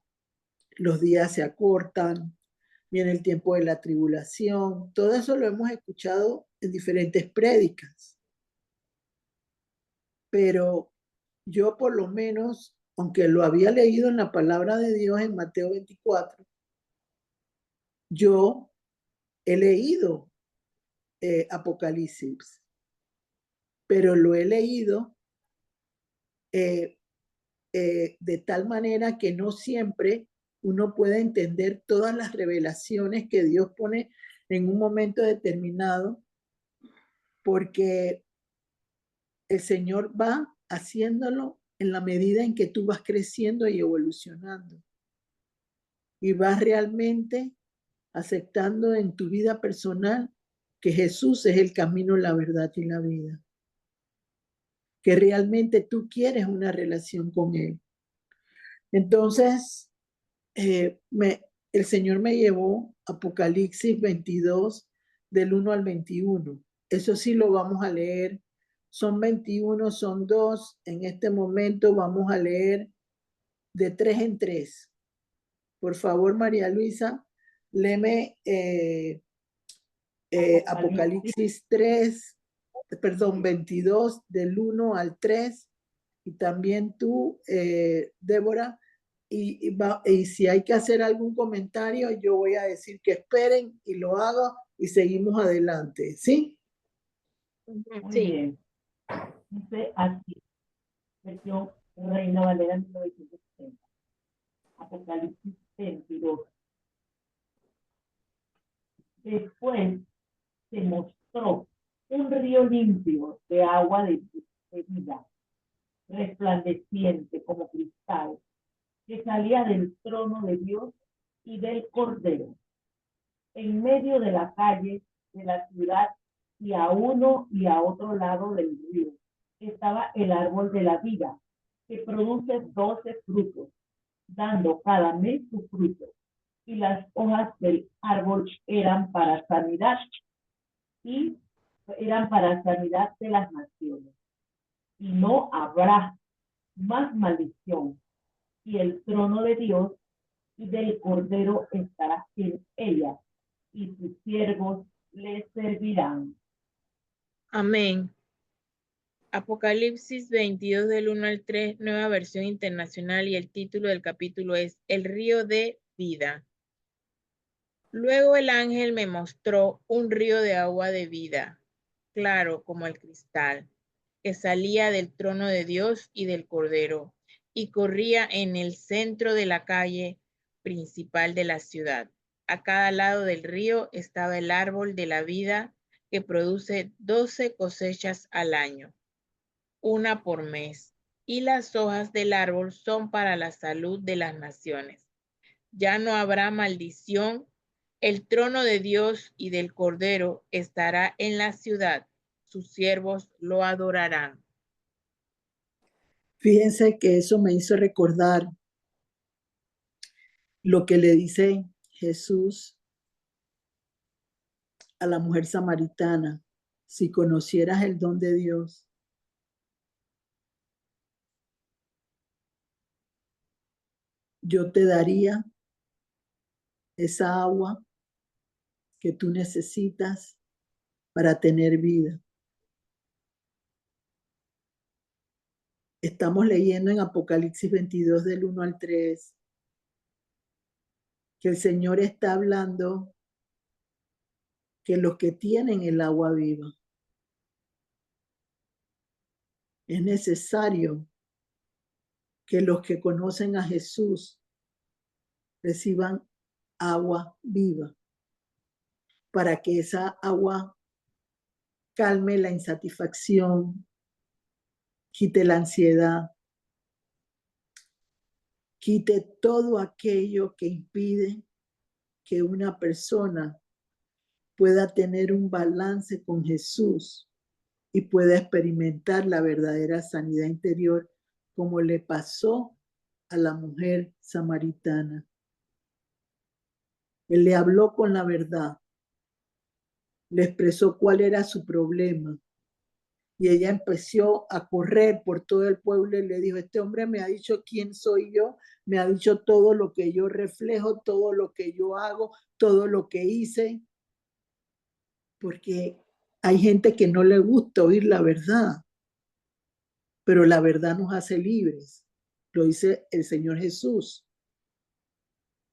los días se acortan, viene el tiempo de la tribulación. Todo eso lo hemos escuchado en diferentes prédicas. Pero yo por lo menos, aunque lo había leído en la palabra de Dios en Mateo 24, yo he leído Apocalipsis, pero lo he leído de tal manera que no siempre uno puede entender todas las revelaciones que Dios pone en un momento determinado, porque el Señor va haciéndolo en la medida en que tú vas creciendo y evolucionando. Y vas realmente aceptando en tu vida personal que Jesús es el camino, la verdad y la vida. Que realmente tú quieres una relación con Él. Entonces, el Señor me llevó a Apocalipsis 22, del 1 al 21. Eso sí lo vamos a leer. Son 21, son 2. En este momento vamos a leer de 3 en 3. Por favor, María Luisa, léeme Apocalipsis 3, perdón, 22, del 1 al 3. Y también tú, Débora, y si hay que hacer algún comentario, yo voy a decir que esperen y lo hago y seguimos adelante, ¿sí? Muy Sí. bien. Dice aquí, versión Reina Valera 1970. Apocalipsis 22. Después se mostró un río limpio de agua de vida, resplandeciente como cristal, que salía del trono de Dios y del Cordero. En medio de la calle de la ciudad y a uno y a otro lado del río estaba el árbol de la vida, que produce 12 frutos, dando cada mes su fruto. Y las hojas del árbol eran para sanidad de las naciones. Y no habrá más maldición, y el trono de Dios y del Cordero estará en ella, y sus siervos le servirán. Amén. Apocalipsis 22 del 1 al 3, nueva versión internacional, y el título del capítulo es El río de vida. Luego el ángel me mostró un río de agua de vida, claro como el cristal, que salía del trono de Dios y del Cordero, y corría en el centro de la calle principal de la ciudad. A cada lado del río estaba el árbol de la vida, que produce 12 cosechas al año, una por mes, y las hojas del árbol son para la salud de las naciones. Ya no habrá maldición. El trono de Dios y del Cordero estará en la ciudad. Sus siervos lo adorarán. Fíjense que eso me hizo recordar lo que le dice Jesús a la mujer samaritana. Si conocieras el don de Dios, yo te daría esa agua que tú necesitas para tener vida. Estamos leyendo en Apocalipsis 22 del 1 al 3 que el Señor está hablando que los que tienen el agua viva, es necesario que los que conocen a Jesús reciban agua viva para que esa agua calme la insatisfacción, quite la ansiedad, quite todo aquello que impide que una persona pueda tener un balance con Jesús y pueda experimentar la verdadera sanidad interior, como le pasó a la mujer samaritana. Él le habló con la verdad, le expresó cuál era su problema, y ella empezó a correr por todo el pueblo y le dijo: este hombre me ha dicho quién soy yo, me ha dicho todo lo que yo reflejo, todo lo que yo hago, todo lo que hice, porque hay gente que no le gusta oír la verdad, pero la verdad nos hace libres, lo dice el Señor Jesús,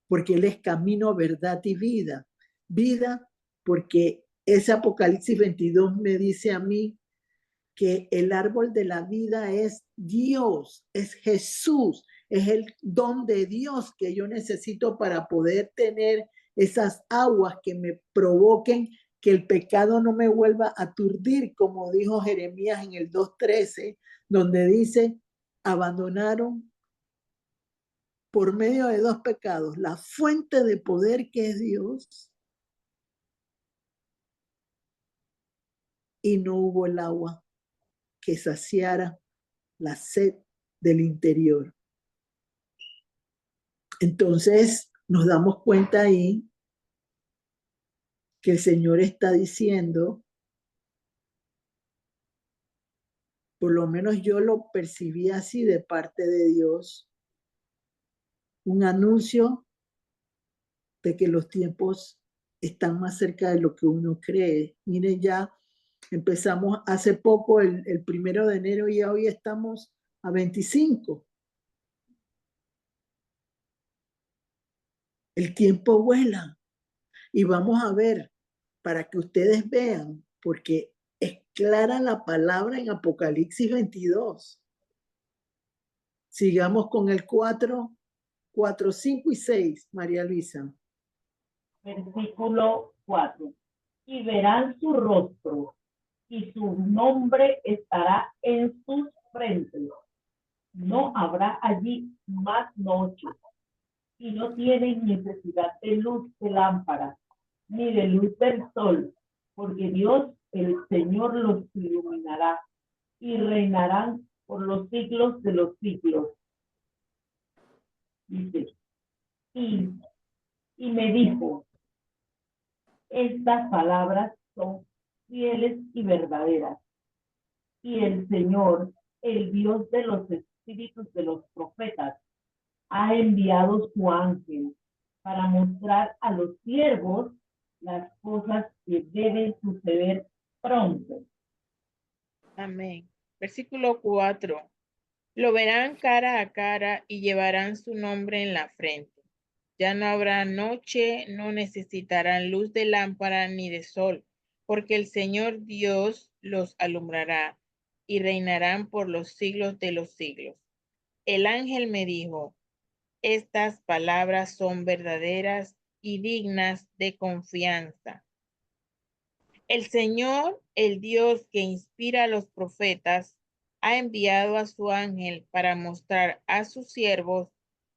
porque Él es camino, verdad y vida. Vida porque ese Apocalipsis 22 me dice a mí que el árbol de la vida es Dios, es Jesús, es el don de Dios que yo necesito para poder tener esas aguas que me provoquen que el pecado no me vuelva a aturdir, como dijo Jeremías en el 2:13, donde dice: abandonaron por medio de 2 pecados la fuente de poder que es Dios, y no hubo el agua que saciara la sed del interior. Entonces nos damos cuenta ahí que el Señor está diciendo, por lo menos yo lo percibí así de parte de Dios, un anuncio de que los tiempos están más cerca de lo que uno cree. Miren, ya empezamos hace poco, el 1 de enero, y hoy estamos a 25. El tiempo vuela y vamos a ver, para que ustedes vean, porque es clara la palabra en Apocalipsis 22. Sigamos con el 4, 5 y 6, María Luisa. Versículo 4. Y verán su rostro, y su nombre estará en sus frentes. No habrá allí más noche, y no tienen necesidad de luz de lámpara, ni de luz del sol, porque Dios, el Señor, los iluminará, y reinarán por los siglos de los siglos. Dice, y me dijo: estas palabras son fieles y verdaderas. Y el Señor, el Dios de los espíritus de los profetas, ha enviado su ángel para mostrar a los siervos las cosas que deben suceder pronto. Amén. Versículo 4. Lo verán cara a cara y llevarán su nombre en la frente. Ya no habrá noche, no necesitarán luz de lámpara ni de sol, porque el Señor Dios los alumbrará y reinarán por los siglos de los siglos. El ángel me dijo, estas palabras son verdaderas y dignas de confianza. El Señor, el Dios que inspira a los profetas, ha enviado a su ángel para mostrar a sus siervos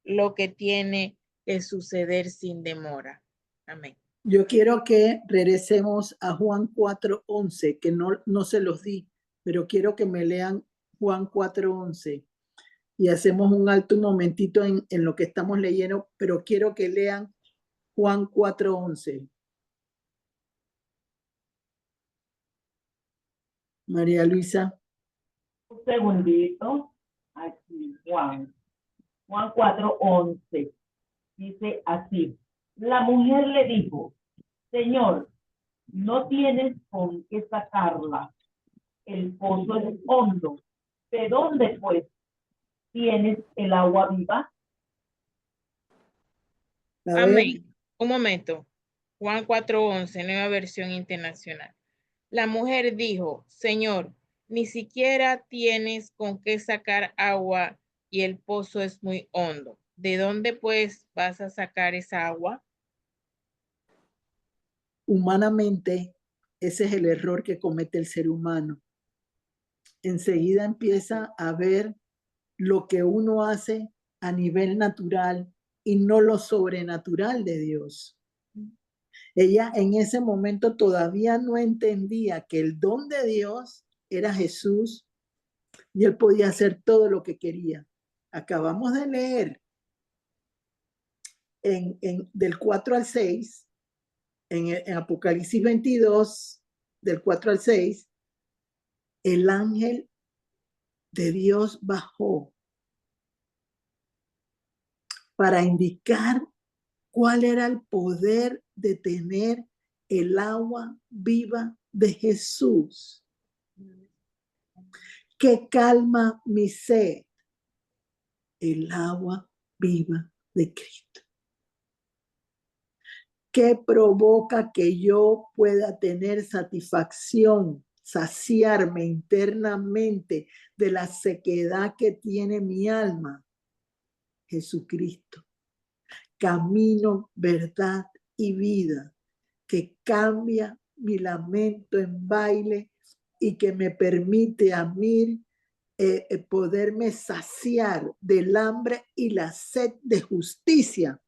lo que tiene que suceder sin demora. Amén. Yo quiero que regresemos a Juan 4:11, que no se los di, pero quiero que me lean Juan 4:11 y hacemos un alto un momentito en lo que estamos leyendo, pero quiero que lean Juan 4:11. María Luisa. Un segundito. Aquí, Juan 4:11. Dice así. La mujer le dijo, Señor, no tienes con qué sacarla. El pozo es hondo. ¿De dónde, pues, tienes el agua viva? Amén. Un momento. Juan 4:11, nueva versión internacional. La mujer dijo, Señor, ni siquiera tienes con qué sacar agua y el pozo es muy hondo. ¿De dónde pues vas a sacar esa agua? Humanamente, ese es el error que comete el ser humano. Enseguida empieza a ver lo que uno hace a nivel natural y no lo sobrenatural de Dios. Ella en ese momento todavía no entendía que el don de Dios era Jesús y él podía hacer todo lo que quería. Acabamos de leer del 4 al 6, en Apocalipsis 22, del 4 al 6, el ángel de Dios bajó para indicar cuál era el poder de tener el agua viva de Jesús, que calma mi sed, el agua viva de Cristo, que provoca que yo pueda tener satisfacción, saciarme internamente de la sequedad que tiene mi alma, Jesucristo, camino, verdad y vida, que cambia mi lamento en baile y que me permite a mí poderme saciar del hambre y la sed de justicia,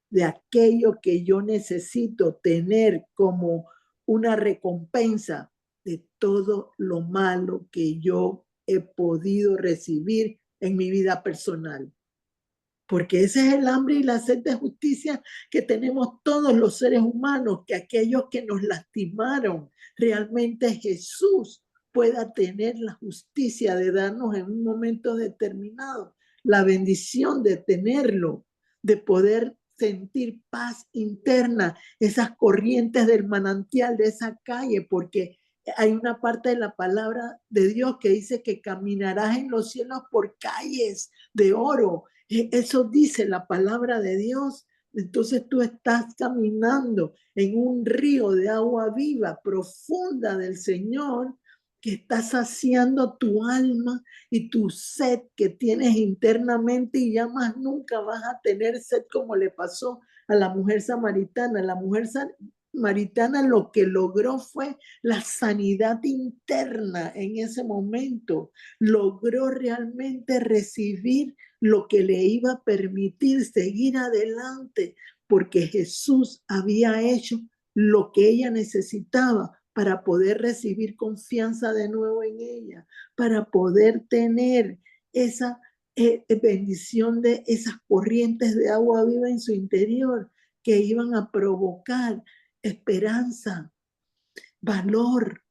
de aquello que yo necesito tener como una recompensa de todo lo malo que yo he podido recibir en mi vida personal. Porque ese es el hambre y la sed de justicia que tenemos todos los seres humanos, que aquellos que nos lastimaron, realmente Jesús pueda tener la justicia de darnos en un momento determinado la bendición de tenerlo, de poder sentir paz interna, esas corrientes del manantial de esa calle, porque hay una parte de la palabra de Dios que dice que caminarás en los cielos por calles de oro. Eso dice la palabra de Dios. Entonces tú estás caminando en un río de agua viva, profunda del Señor, que está saciando tu alma y tu sed que tienes internamente, y ya más nunca vas a tener sed como le pasó a la mujer samaritana. La mujer samaritana lo que logró fue la sanidad interna en ese momento. Logró realmente recibir lo que le iba a permitir seguir adelante, porque Jesús había hecho lo que ella necesitaba para poder recibir confianza de nuevo en ella, para poder tener esa bendición de esas corrientes de agua viva en su interior que iban a provocar esperanza, valor,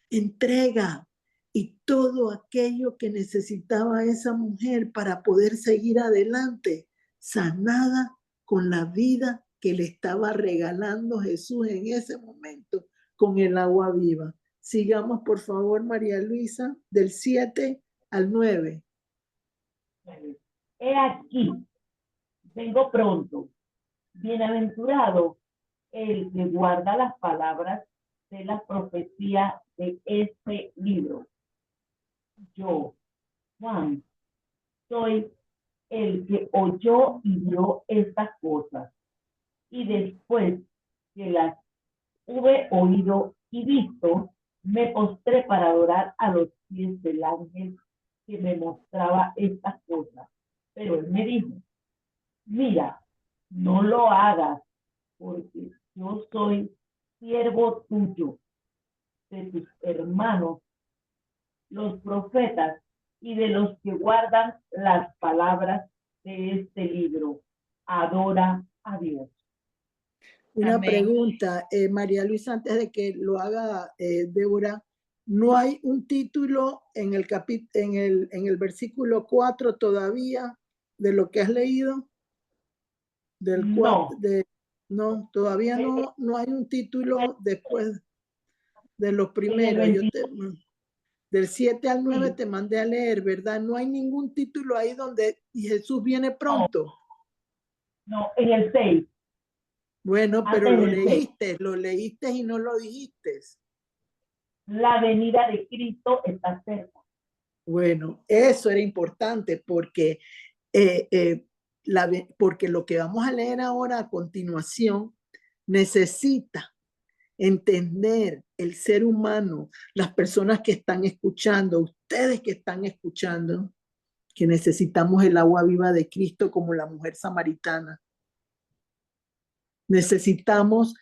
entrega, y todo aquello que necesitaba esa mujer para poder seguir adelante, sanada con la vida que le estaba regalando Jesús en ese momento con el agua viva. Sigamos, por favor, María Luisa, del 7 al 9. He aquí, vengo pronto. Bienaventurado el que guarda las palabras de la profecía de este libro. Yo, Juan, soy el que oyó y vio estas cosas. Y después que las hube oído y visto, me postré para adorar a los pies del ángel que me mostraba estas cosas. Pero él me dijo, mira, no lo hagas, porque yo soy siervo tuyo, de tus hermanos, los profetas, y de los que guardan las palabras de este libro. Adora a Dios. Una Amén. pregunta, María Luisa, antes de que lo haga Débora, ¿no hay un título en el versículo 4 todavía de lo que has leído? Del No. No, todavía no hay un título después de los En primeros. el Del 7 al 9 sí. te mandé a leer, ¿verdad? No hay ningún título ahí donde Jesús viene pronto. No, en el 6. Bueno, pero Antes del 6. lo leíste y no lo dijiste. La venida de Cristo está cerca. Bueno, eso era importante porque, porque lo que vamos a leer ahora a continuación necesita entender el ser humano, las personas que están escuchando, ustedes que están escuchando, que necesitamos el agua viva de Cristo como la mujer samaritana. Necesitamos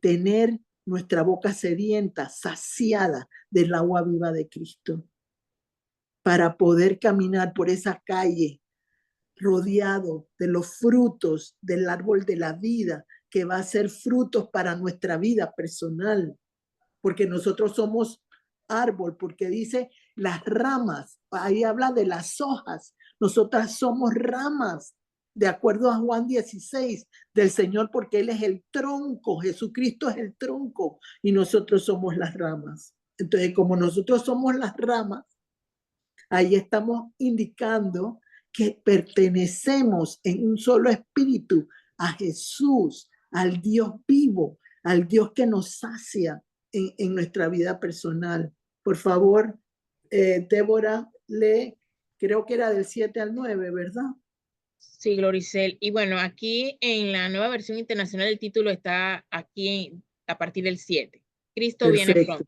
tener nuestra boca sedienta, saciada del agua viva de Cristo, para poder caminar por esa calle rodeado de los frutos del árbol de la vida, que va a ser frutos para nuestra vida personal, porque nosotros somos árbol, porque dice las ramas, ahí habla de las hojas, nosotras somos ramas, de acuerdo a Juan 16, del Señor, porque Él es el tronco, Jesucristo es el tronco y nosotros somos las ramas. Entonces, como nosotros somos las ramas, ahí estamos indicando que pertenecemos en un solo espíritu a Jesús, al Dios vivo, al Dios que nos sacia en nuestra vida personal. Por favor, Débora, lee, creo que era del 7 al 9, ¿verdad? Sí, Gloricel. Y bueno, aquí en la nueva versión internacional el título está aquí a partir del 7. Cristo viene Perfecto.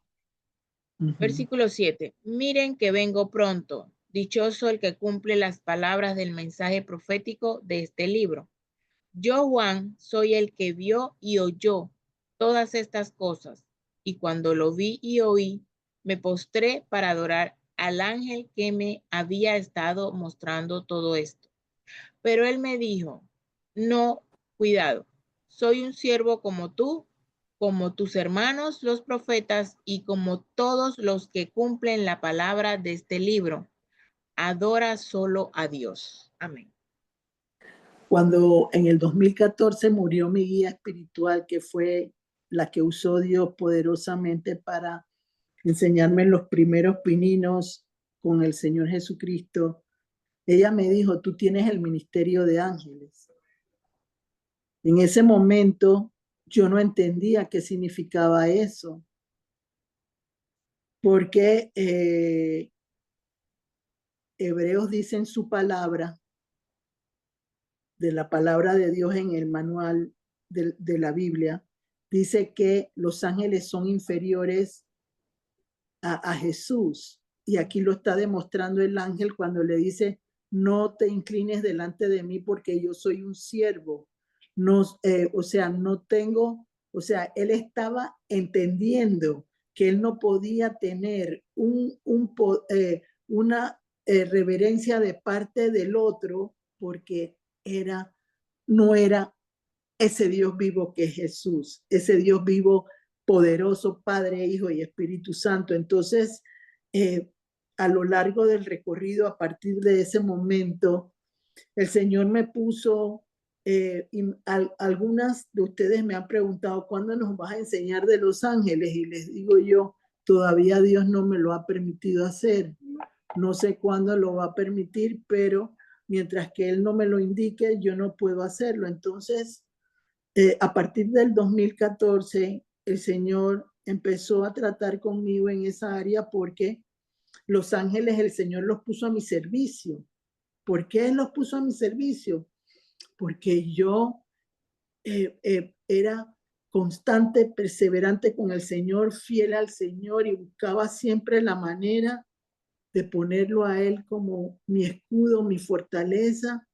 pronto. Versículo 7. Miren que vengo pronto. Dichoso el que cumple las palabras del mensaje profético de este libro. Yo, Juan, soy el que vio y oyó todas estas cosas. Y cuando lo vi y oí, me postré para adorar al ángel que me había estado mostrando todo esto. Pero él me dijo, no, cuidado, soy un siervo como tú, como tus hermanos los profetas y como todos los que cumplen la palabra de este libro. Adora solo a Dios. Amén. Cuando en el 2014 murió mi guía espiritual, que fue la que usó Dios poderosamente para enseñarme los primeros pininos con el Señor Jesucristo, ella me dijo, tú tienes el ministerio de ángeles. En ese momento yo no entendía qué significaba eso, porque Hebreos dice en su palabra, de la palabra de Dios en el manual de la Biblia, dice que los ángeles son inferiores a Jesús. Y aquí lo está demostrando el ángel cuando le dice, no te inclines delante de mí porque yo soy un siervo. No, o sea, no tengo, o sea, él estaba entendiendo que él no podía tener una reverencia de parte del otro porque no era ese Dios vivo que es Jesús, ese Dios vivo poderoso, Padre, Hijo y Espíritu Santo. Entonces, a lo largo del recorrido, a partir de ese momento, el Señor me puso, algunas de ustedes me han preguntado, ¿cuándo nos vas a enseñar de los ángeles? Y les digo yo, todavía Dios no me lo ha permitido hacer. No sé cuándo lo va a permitir, pero mientras que Él no me lo indique, yo no puedo hacerlo. Entonces, a partir del 2014, el Señor empezó a tratar conmigo en esa área porque los ángeles el Señor los puso a mi servicio. ¿Por qué los puso a mi servicio? Porque yo era constante, perseverante con el Señor, fiel al Señor y buscaba siempre la manera de ponerlo a Él como mi escudo, mi fortaleza,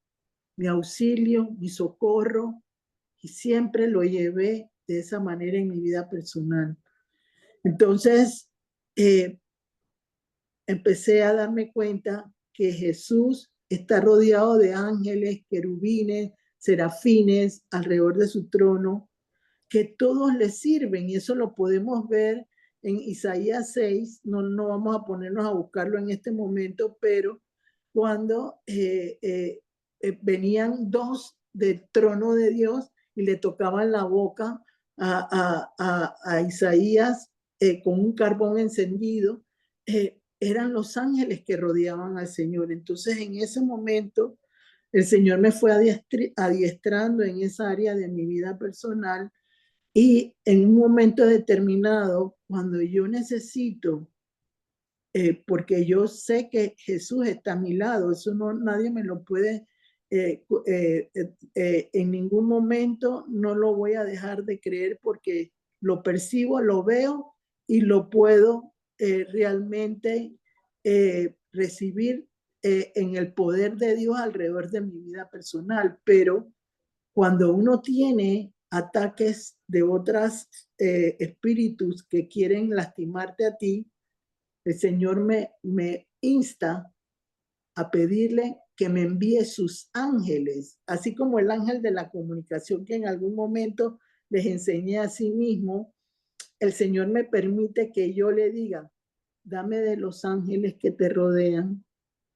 mi auxilio, mi socorro, y siempre lo llevé de esa manera en mi vida personal. Entonces, empecé a darme cuenta que Jesús está rodeado de ángeles, querubines, serafines alrededor de su trono, que todos le sirven, y eso lo podemos ver en Isaías 6, no vamos a ponernos a buscarlo en este momento, pero cuando venían dos del trono de Dios y le tocaban la boca a Isaías con un carbón encendido, eran los ángeles que rodeaban al Señor. Entonces, en ese momento, el Señor me fue adiestrando en esa área de mi vida personal, y en un momento determinado, cuando yo necesito, porque yo sé que Jesús está a mi lado, eso no, nadie me lo puede, en ningún momento no lo voy a dejar de creer porque lo percibo, lo veo y lo puedo realmente recibir en el poder de Dios alrededor de mi vida personal. Pero cuando uno tiene ataques de otros espíritus que quieren lastimarte a ti, el Señor me insta a pedirle que me envíe sus ángeles, así como el ángel de la comunicación que en algún momento les enseñé a sí mismo. El Señor me permite que yo le diga, dame de los ángeles que te rodean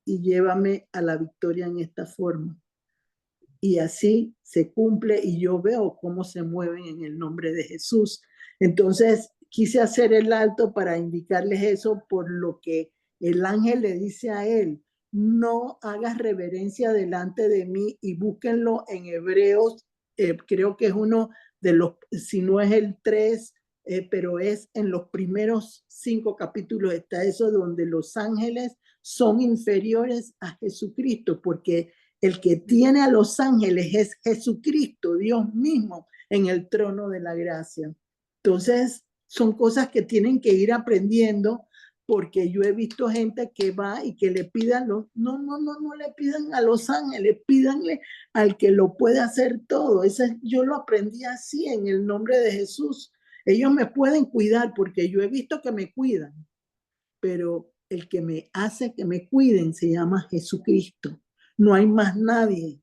y llévame a la victoria en esta forma. Y así se cumple y yo veo cómo se mueven en el nombre de Jesús. Entonces quise hacer el alto para indicarles eso, por lo que el ángel le dice a él, no hagas reverencia delante de mí, y búsquenlo en Hebreos, creo que es uno de los, si no es el 3, pero es en los primeros 5 capítulos está eso, donde los ángeles son inferiores a Jesucristo, porque el que tiene a los ángeles es Jesucristo, Dios mismo, en el trono de la gracia. Entonces, son cosas que tienen que ir aprendiendo, porque yo he visto gente que va y que le pidan no le pidan a los ángeles, pídanle al que lo puede hacer todo. Yo lo aprendí así en el nombre de Jesús. Ellos me pueden cuidar porque yo he visto que me cuidan, pero el que me hace que me cuiden se llama Jesucristo. No hay más nadie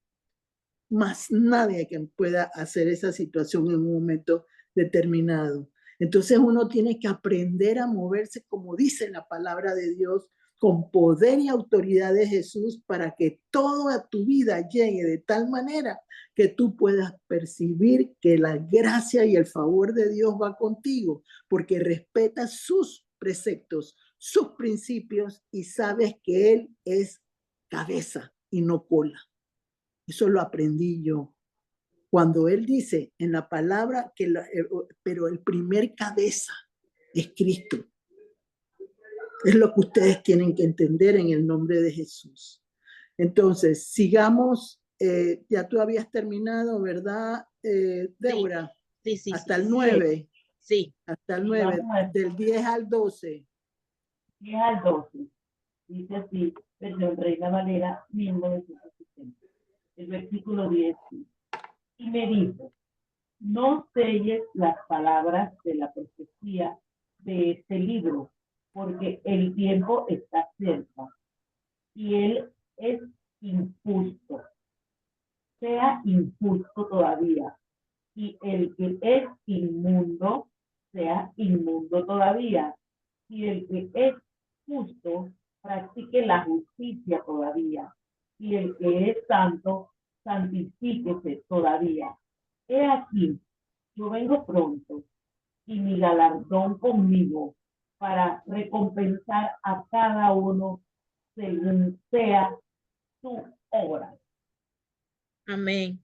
que pueda hacer esa situación en un momento determinado. Entonces uno tiene que aprender a moverse, como dice la palabra de Dios, con poder y autoridad de Jesús, para que toda tu vida llegue de tal manera que tú puedas percibir que la gracia y el favor de Dios va contigo, porque respetas sus preceptos, sus principios, y sabes que Él es cabeza y no cola. Eso lo aprendí yo. Cuando Él dice en la palabra que pero el primer cabeza es Cristo. Es lo que ustedes tienen que entender en el nombre de Jesús. Entonces, sigamos. Ya tú habías terminado, ¿verdad, Débora? Sí. Hasta el 9. Sí. Hasta el 9, del 10 al 12. 10 al 12. Dice así, versión Reina Valera 1960. El versículo 10. Y me dijo, no selles las palabras de la profecía de este libro, porque el tiempo está cerca y él es injusto. Sea injusto todavía, y el que es inmundo sea inmundo todavía, y el que es justo practique la justicia todavía, y el que es santo, santifíquese todavía. He aquí, yo vengo pronto, y mi galardón conmigo, para recompensar a cada uno según sea su obra. Amén.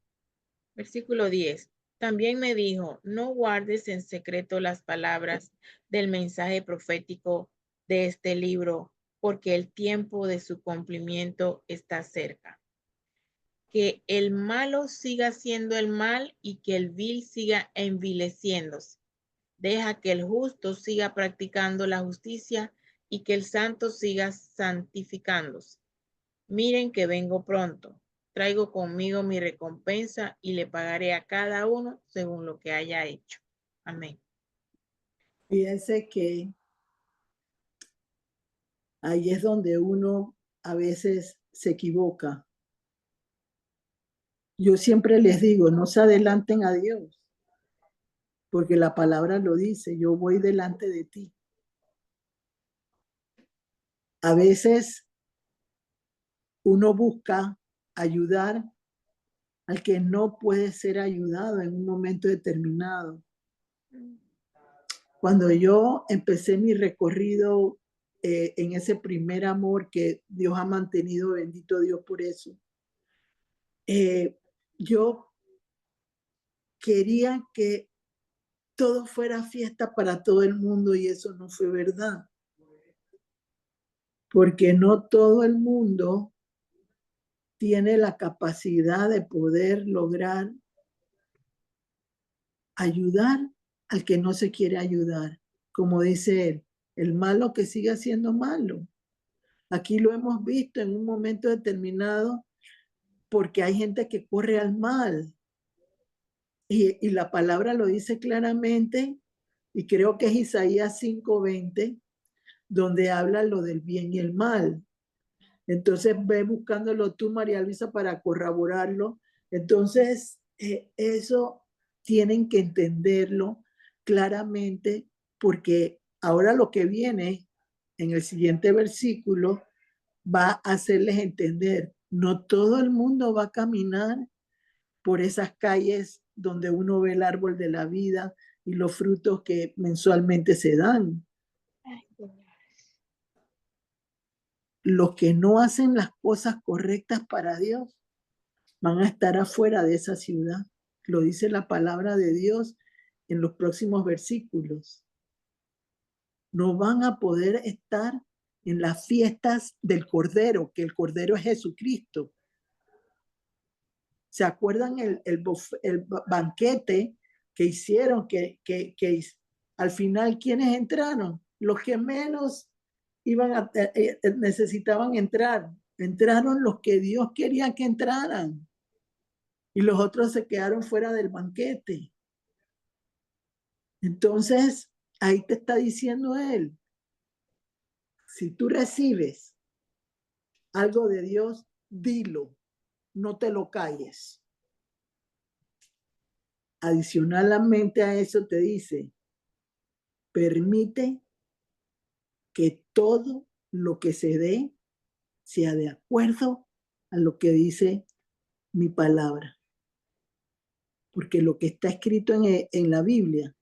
Versículo 10. También me dijo, no guardes en secreto las palabras del mensaje profético de este libro, porque el tiempo de su cumplimiento está cerca. Que el malo siga haciendo el mal y que el vil siga envileciéndose. Deja que el justo siga practicando la justicia y que el santo siga santificándose. Miren que vengo pronto. Traigo conmigo mi recompensa y le pagaré a cada uno según lo que haya hecho. Amén. Fíjense que ahí es donde uno a veces se equivoca. Yo siempre les digo, no se adelanten a Dios, porque la palabra lo dice, yo voy delante de ti. A veces uno busca ayudar al que no puede ser ayudado en un momento determinado. Cuando yo empecé mi recorrido en ese primer amor que Dios ha mantenido, bendito Dios por eso, yo quería que todo fuera fiesta para todo el mundo y eso no fue verdad. Porque no todo el mundo tiene la capacidad de poder lograr ayudar al que no se quiere ayudar. Como dice él, el malo que siga siendo malo. Aquí lo hemos visto en un momento determinado porque hay gente que corre al mal. Y la palabra lo dice claramente, y creo que es Isaías 5:20, donde habla lo del bien y el mal. Entonces ve buscándolo tú, María Luisa, para corroborarlo. Entonces, eso tienen que entenderlo claramente, porque ahora lo que viene en el siguiente versículo va a hacerles entender, no todo el mundo va a caminar por esas calles donde uno ve el árbol de la vida y los frutos que mensualmente se dan. Los que no hacen las cosas correctas para Dios van a estar afuera de esa ciudad. Lo dice la palabra de Dios en los próximos versículos. No van a poder estar en las fiestas del Cordero, que el Cordero es Jesucristo. ¿Se acuerdan el banquete que hicieron? Que al final, ¿quiénes entraron? Los que menos necesitaban entrar. Entraron los que Dios quería que entraran. Y los otros se quedaron fuera del banquete. Entonces, ahí te está diciendo él, si tú recibes algo de Dios, dilo, no te lo calles. Adicionalmente a eso te dice, permite que todo lo que se dé sea de acuerdo a lo que dice mi palabra. Porque lo que está escrito en la Biblia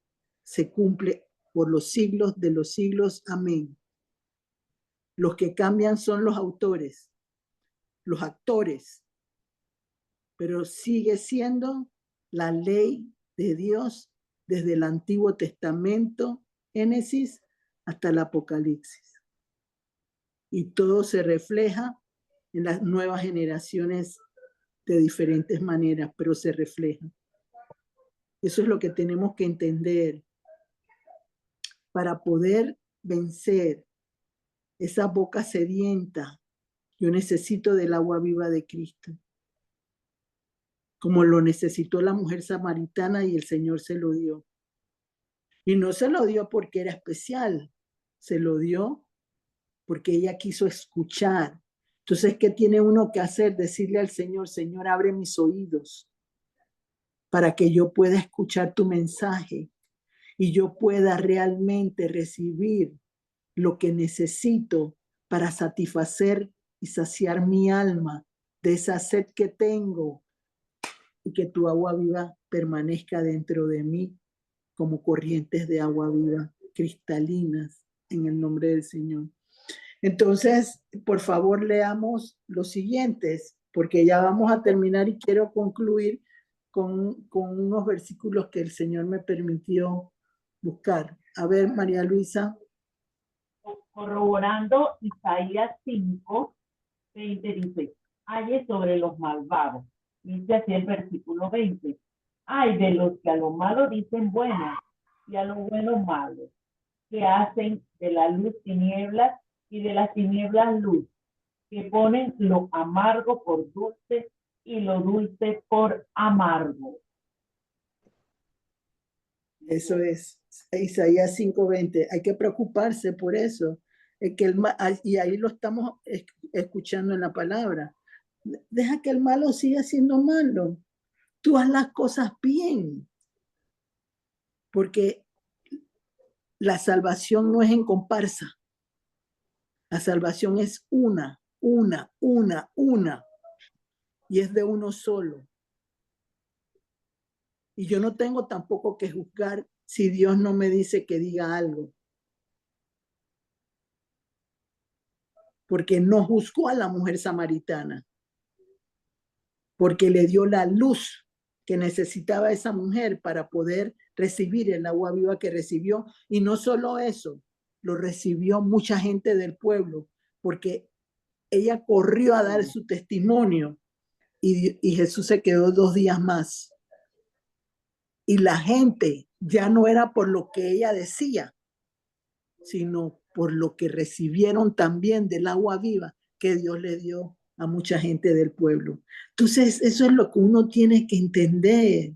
se cumple por los siglos de los siglos. Amén. Los que cambian son los autores, los actores, pero sigue siendo la ley de Dios desde el Antiguo Testamento, Génesis, hasta el Apocalipsis. Y todo se refleja en las nuevas generaciones de diferentes maneras, pero se refleja. Eso es lo que tenemos que entender para poder vencer esa boca sedienta. Yo necesito del agua viva de Cristo, como lo necesitó la mujer samaritana y el Señor se lo dio. Y no se lo dio porque era especial, se lo dio porque ella quiso escuchar. Entonces, ¿qué tiene uno que hacer? Decirle al Señor, Señor, abre mis oídos para que yo pueda escuchar tu mensaje y yo pueda realmente recibir lo que necesito para satisfacer y saciar mi alma de esa sed que tengo, y que tu agua viva permanezca dentro de mí como corrientes de agua viva, cristalinas, en el nombre del Señor. Entonces, por favor, leamos los siguientes, porque ya vamos a terminar y quiero concluir con unos versículos que el Señor me permitió buscar. A ver, María Luisa. Corroborando Isaías 5, 20 dice, hay sobre los malvados. Dice así el versículo 20. Hay de los que a lo malo dicen bueno y a lo bueno malo, que hacen de la luz tinieblas y de las tinieblas luz, que ponen lo amargo por dulce y lo dulce por amargo. Eso es Isaías 5:20. Hay que preocuparse por eso. Y ahí lo estamos escuchando en la palabra. Deja que el malo siga siendo malo. Tú haz las cosas bien. Porque la salvación no es en comparsa. La salvación es una. Y es de uno solo. Y yo no tengo tampoco que juzgar si Dios no me dice que diga algo. Porque no juzgó a la mujer samaritana. Porque le dio la luz que necesitaba esa mujer para poder recibir el agua viva que recibió. Y no solo eso, lo recibió mucha gente del pueblo, porque ella corrió a dar su testimonio y Jesús se quedó 2 días más. Y la gente ya no era por lo que ella decía, sino por lo que recibieron también del agua viva que Dios le dio a mucha gente del pueblo. Entonces, eso es lo que uno tiene que entender.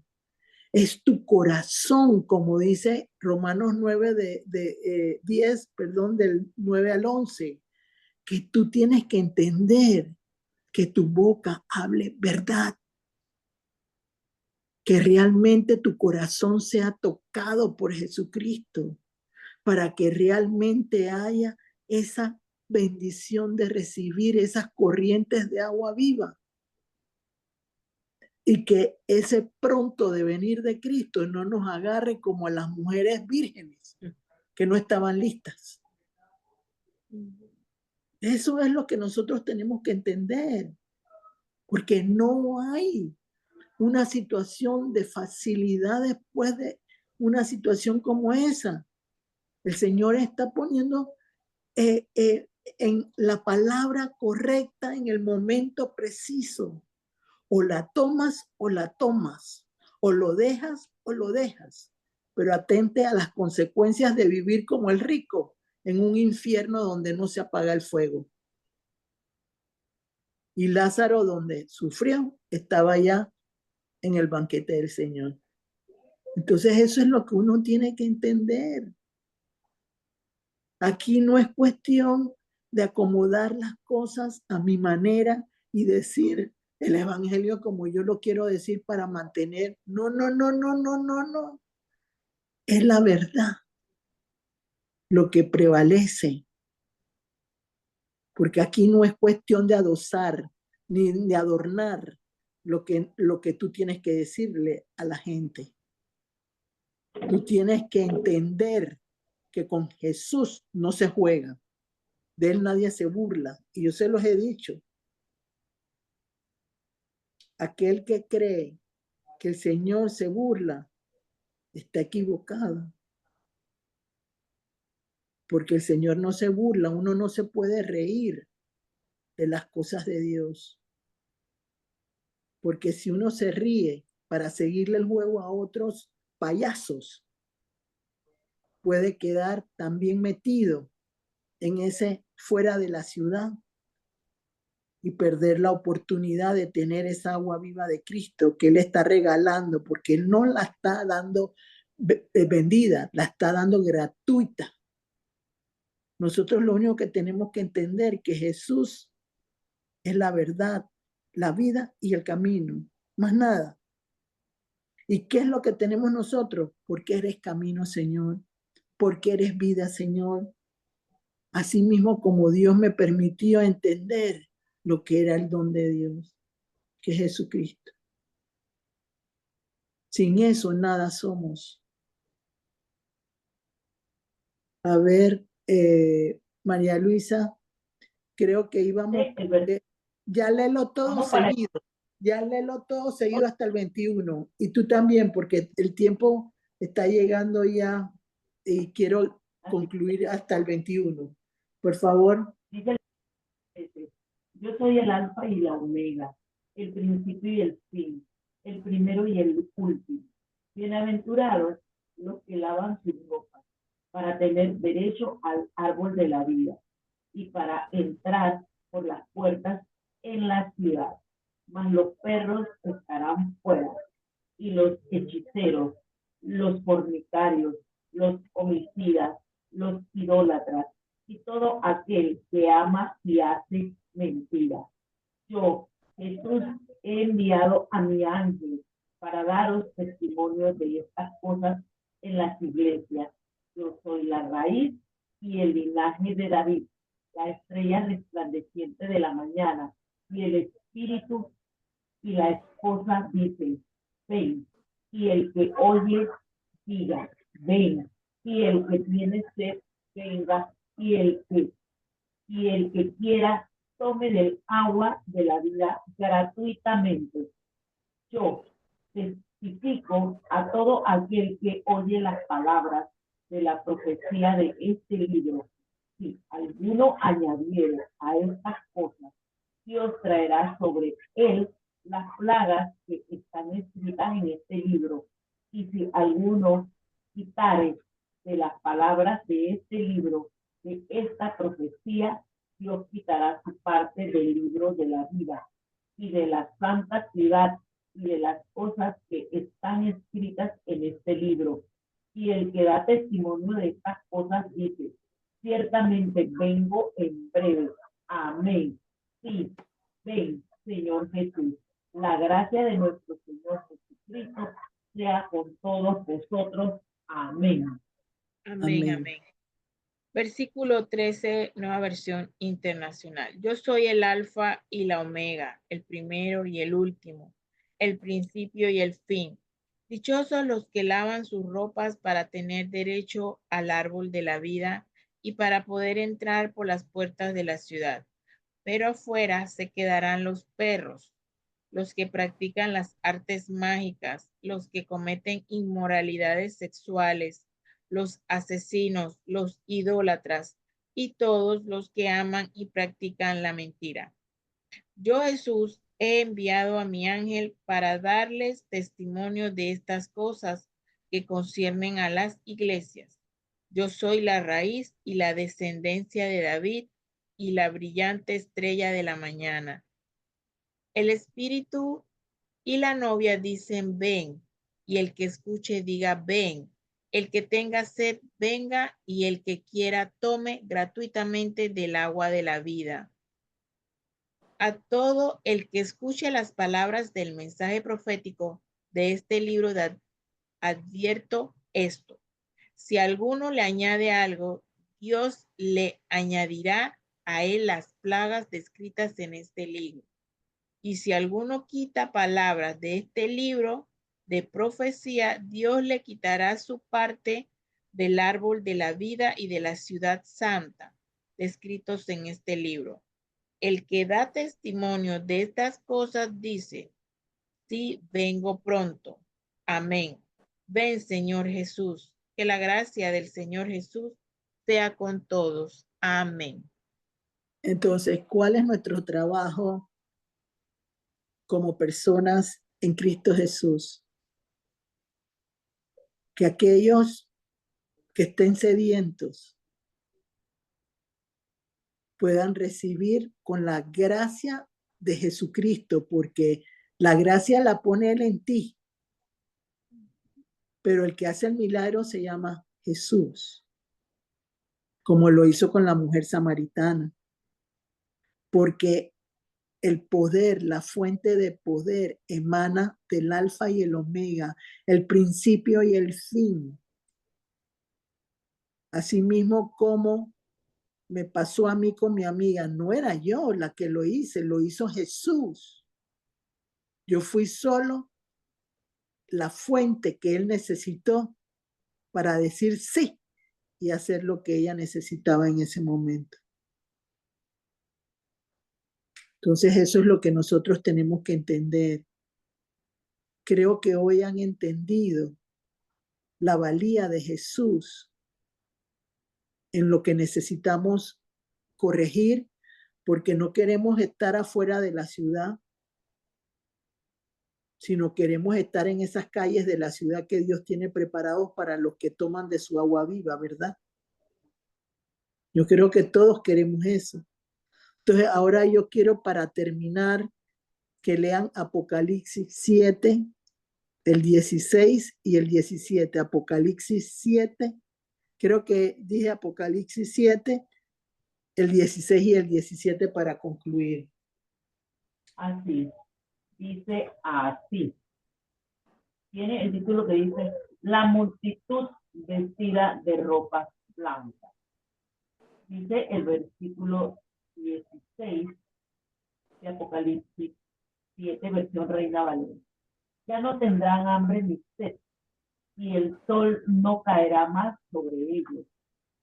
Es tu corazón, como dice Romanos 9 10, perdón, del 9 al 11, que tú tienes que entender que tu boca hable verdad, que realmente tu corazón sea tocado por Jesucristo, para que realmente haya esa bendición de recibir esas corrientes de agua viva. Y que ese pronto devenir de Cristo no nos agarre como a las mujeres vírgenes que no estaban listas. Eso es lo que nosotros tenemos que entender, porque no hay una situación de facilidad después de una situación como esa. El Señor está poniendo en la palabra correcta en el momento preciso. O la tomas o la tomas, o lo dejas o lo dejas, pero atente a las consecuencias de vivir como el rico en un infierno donde no se apaga el fuego. Y Lázaro, donde sufrió, estaba ya en el banquete del Señor. Entonces eso es lo que uno tiene que entender. Aquí no es cuestión de acomodar las cosas a mi manera y decir el evangelio como yo lo quiero decir para mantener. No. Es la verdad lo que prevalece. Porque aquí no es cuestión de adosar ni de adornar lo que tú tienes que decirle a la gente. Tú tienes que entender que con Jesús no se juega. De él nadie se burla. Y yo se los he dicho. Aquel que cree que el Señor se burla está equivocado. Porque el Señor no se burla. Uno no se puede reír de las cosas de Dios. Porque si uno se ríe para seguirle el juego a otros payasos, puede quedar también metido en ese fuera de la ciudad y perder la oportunidad de tener esa agua viva de Cristo que Él está regalando, porque Él no la está dando vendida, la está dando gratuita. Nosotros lo único que tenemos que entender es que Jesús es la verdad, la vida y el camino, más nada. ¿Y qué es lo que tenemos nosotros? Porque eres camino, Señor, porque eres vida, Señor, así mismo como Dios me permitió entender lo que era el don de Dios, que es Jesucristo. Sin eso nada somos. A ver, María Luisa, creo que íbamos, Sí, es verdad. ya léelo todo Vamos para seguido, ya léelo todo seguido hasta el 21. Y tú también, porque el tiempo está llegando ya y quiero así. concluir hasta el 21. Por favor. Dice el 13, yo soy el alfa y la omega, el principio y el fin, el primero y el último. Bienaventurados los que lavan sus ropas para tener derecho al árbol de la vida y para entrar por las puertas en la ciudad. Mas los perros estarán fuera, y los hechiceros, los fornicarios, los homicidas, los idólatras, y todo aquel que ama y hace mentira. Yo, Jesús, he enviado a mi ángel para daros testimonio de estas cosas en las iglesias. Yo soy la raíz y el linaje de David, la estrella resplandeciente de la mañana, y el espíritu y la esposa dicen, ven, y el que oye, diga, ven, y el que tiene sed, venga, y el que quiera, tome del agua de la vida gratuitamente. Yo testifico a todo aquel que oye las palabras de la profecía de este libro. Si alguno añadiere a estas cosas, Dios traerá sobre él las plagas que están escritas en este libro. Y si alguno quitare de las palabras de este libro, de esta profecía, Dios quitará su parte del libro de la vida y de la santa ciudad y de las cosas que están escritas en este libro. Y el que da testimonio de estas cosas dice, ciertamente vengo en breve. Amén. Sí, ven, Señor Jesús. La gracia de nuestro Señor Jesucristo sea con todos vosotros. Amén. Amén, Amén. amén. Versículo 13, nueva versión internacional. Yo soy el alfa y la omega, el primero y el último, el principio y el fin. Dichosos los que lavan sus ropas para tener derecho al árbol de la vida y para poder entrar por las puertas de la ciudad. Pero afuera se quedarán los perros, los que practican las artes mágicas, los que cometen inmoralidades sexuales, los asesinos, los idólatras y todos los que aman y practican la mentira. Yo, Jesús, he enviado a mi ángel para darles testimonio de estas cosas que conciernen a las iglesias. Yo soy la raíz y la descendencia de David y la brillante estrella de la mañana. El espíritu y la novia dicen, ven, y el que escuche diga, ven. El que tenga sed, venga, y el que quiera, tome gratuitamente del agua de la vida. A todo el que escuche las palabras del mensaje profético de este libro, advierto esto. Si alguno le añade algo, Dios le añadirá a él las plagas descritas en este libro. Y si alguno quita palabras de este libro de profecía, Dios le quitará su parte del árbol de la vida y de la ciudad santa, descritos en este libro. El que da testimonio de estas cosas dice, sí, vengo pronto. Amén. Ven, Señor Jesús. Que la gracia del Señor Jesús sea con todos. Amén. Entonces, ¿cuál es nuestro trabajo como personas en Cristo Jesús? Que aquellos que estén sedientos puedan recibir con la gracia de Jesucristo, porque la gracia la pone Él en ti, pero el que hace el milagro se llama Jesús, como lo hizo con la mujer samaritana, porque el poder, la fuente de poder emana del alfa y el omega, el principio y el fin. Asimismo como me pasó a mí con mi amiga, no era yo la que lo hice, lo hizo Jesús. Yo fui solo la fuente que él necesitó para decir sí y hacer lo que ella necesitaba en ese momento. Entonces eso es lo que nosotros tenemos que entender. Creo que hoy han entendido la valía de Jesús en lo que necesitamos corregir, porque no queremos estar afuera de la ciudad, sino queremos estar en esas calles de la ciudad que Dios tiene preparados para los que toman de su agua viva, ¿verdad? Yo creo que todos queremos eso. Entonces, ahora yo quiero, para terminar, que lean Apocalipsis 7, el 16 y el 17. Apocalipsis 7, creo que dije Apocalipsis 7, el 16 y el 17 para concluir. Así, dice así. Tiene el título que dice, la multitud vestida de ropas blancas. Dice el versículo 16 de Apocalipsis 7, versión Reina Valera. Ya no tendrán hambre ni sed, y el sol no caerá más sobre ellos,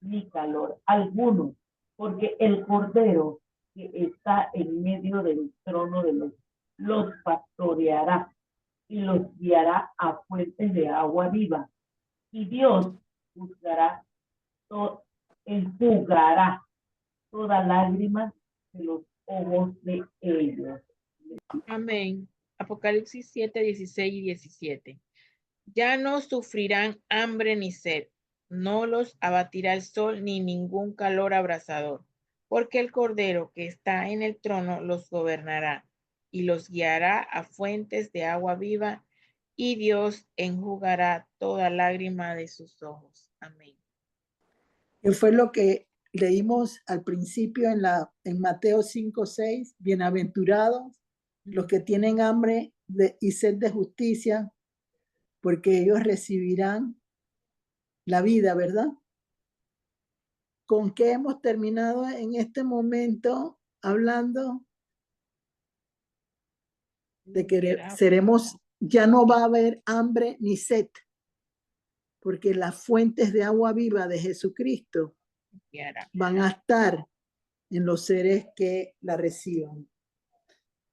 ni calor alguno, porque el Cordero que está en medio del trono de los pastoreará y los guiará a fuentes de agua viva. Y Dios enjugará toda lágrima de los ojos de ellos. Amén. Apocalipsis 7, 16 y 17. Ya no sufrirán hambre ni sed, no los abatirá el sol ni ningún calor abrasador, porque el Cordero que está en el trono los gobernará y los guiará a fuentes de agua viva, y Dios enjugará toda lágrima de sus ojos. Amén. Que fue lo que leímos al principio en Mateo 5, 6. Bienaventurados los que tienen hambre y sed de justicia, porque ellos recibirán la vida, ¿verdad? ¿Con qué hemos terminado en este momento hablando? De que ya no va a haber hambre ni sed, porque las fuentes de agua viva de Jesucristo van a estar en los seres que la reciban.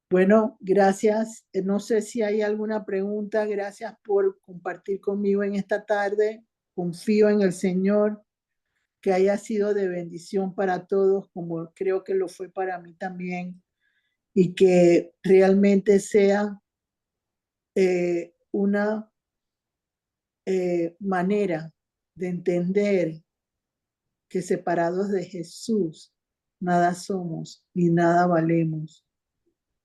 Bueno, gracias. No sé si hay alguna pregunta. Gracias por compartir conmigo en esta tarde. Confío en el Señor, que haya sido de bendición para todos, como creo que lo fue para mí también, y que realmente sea una manera de entender que separados de Jesús nada somos ni nada valemos.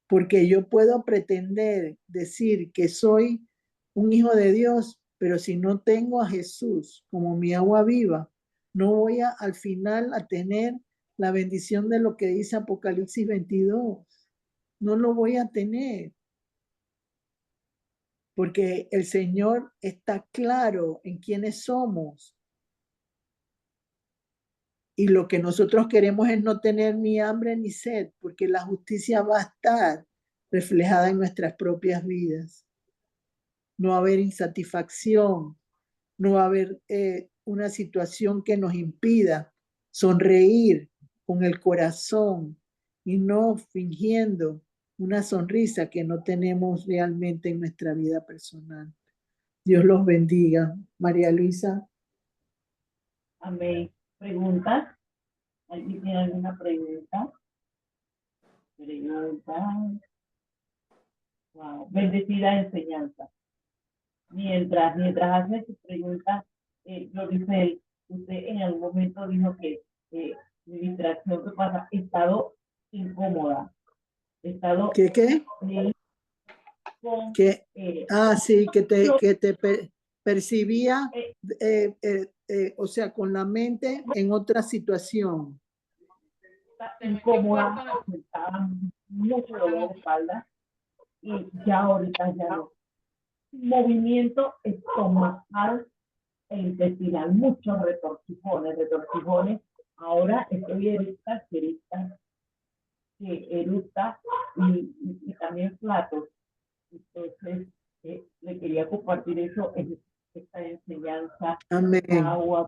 Porque yo puedo pretender decir que soy un hijo de Dios, pero si no tengo a Jesús como mi agua viva, no voy al final a tener la bendición de lo que dice Apocalipsis 22. No lo voy a tener. Porque el Señor está claro en quiénes somos. Y lo que nosotros queremos es no tener ni hambre ni sed, porque la justicia va a estar reflejada en nuestras propias vidas. No va a haber insatisfacción, no va a haber una situación que nos impida sonreír con el corazón y no fingiendo una sonrisa que no tenemos realmente en nuestra vida personal. Dios los bendiga. María Luisa. Amén. ¿Preguntas? ¿Alguien tiene alguna pregunta? Wow. Bendecida enseñanza. Mientras hace su pregunta, Floricel, usted en algún momento dijo que mi distracción que pasa, he estado incómoda. ¿Qué? Con, ¿Qué? Sí, que te percibía, o sea, con la mente en otra situación. Incómoda, estaba mucho dolor de espalda y ya ahorita ya no. Movimiento estomacal e intestinal, muchos retorcijones ahora estoy eructa, que eructa y también platos. Entonces, le quería compartir eso, esta enseñanza, Amén. agua.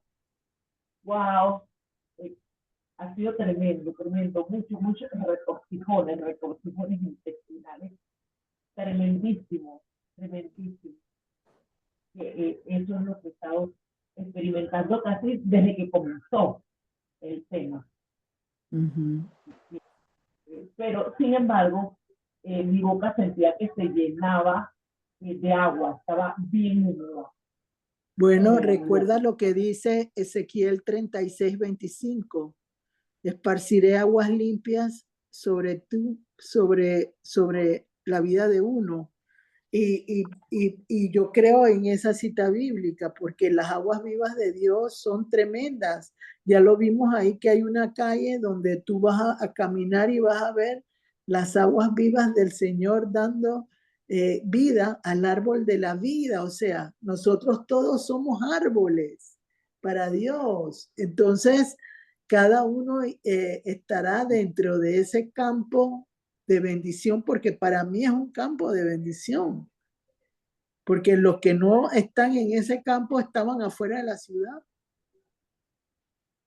Wow, ha sido tremendo, tremendo, muchos retorcijones intestinales, tremendísimo, tremendísimo. Eso es lo que he estado experimentando casi desde que comenzó el tema. Ujú. Pero, sin embargo, mi boca sentía que se llenaba de agua, estaba bien húmeda. Bueno, recuerda lo que dice Ezequiel 36:25. Esparciré aguas limpias sobre la vida de uno. Y yo creo en esa cita bíblica, porque las aguas vivas de Dios son tremendas. Ya lo vimos ahí, que hay una calle donde tú vas a caminar y vas a ver las aguas vivas del Señor dando vida al árbol de la vida. O sea, nosotros todos somos árboles para Dios. Entonces, cada uno estará dentro de ese campo de bendición, porque para mí es un campo de bendición, porque los que no están en ese campo estaban afuera de la ciudad.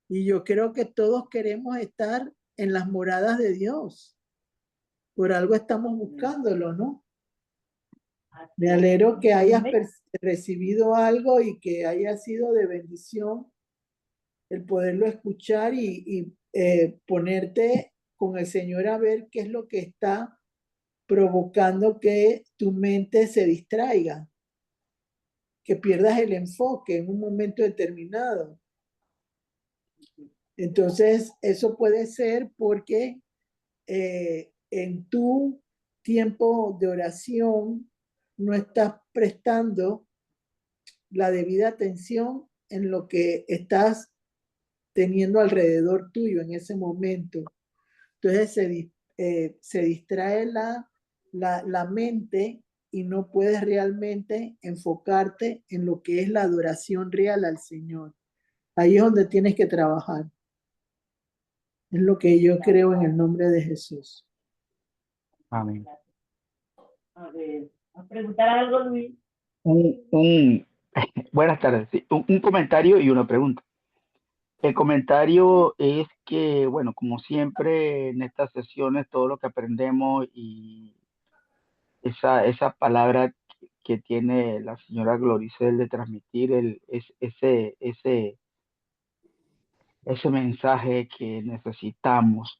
Y yo creo que todos queremos estar en las moradas de Dios. Por algo estamos buscándolo, ¿no? Me alegro que hayas recibido algo y que haya sido de bendición el poderlo escuchar y ponerte con el Señor a ver qué es lo que está provocando que tu mente se distraiga, que pierdas el enfoque en un momento determinado. Entonces, eso puede ser porque en tu tiempo de oración no estás prestando la debida atención en lo que estás teniendo alrededor tuyo en ese momento. Entonces se distrae la mente y no puedes realmente enfocarte en lo que es la adoración real al Señor. Ahí es donde tienes que trabajar. Es lo que yo creo en el nombre de Jesús. Amén. A ver, ¿a preguntar algo, Luis? Buenas tardes. Sí, un comentario y una pregunta. El comentario es que, bueno, como siempre en estas sesiones, todo lo que aprendemos y esa palabra que tiene la señora Gloricel de transmitir ese mensaje que necesitamos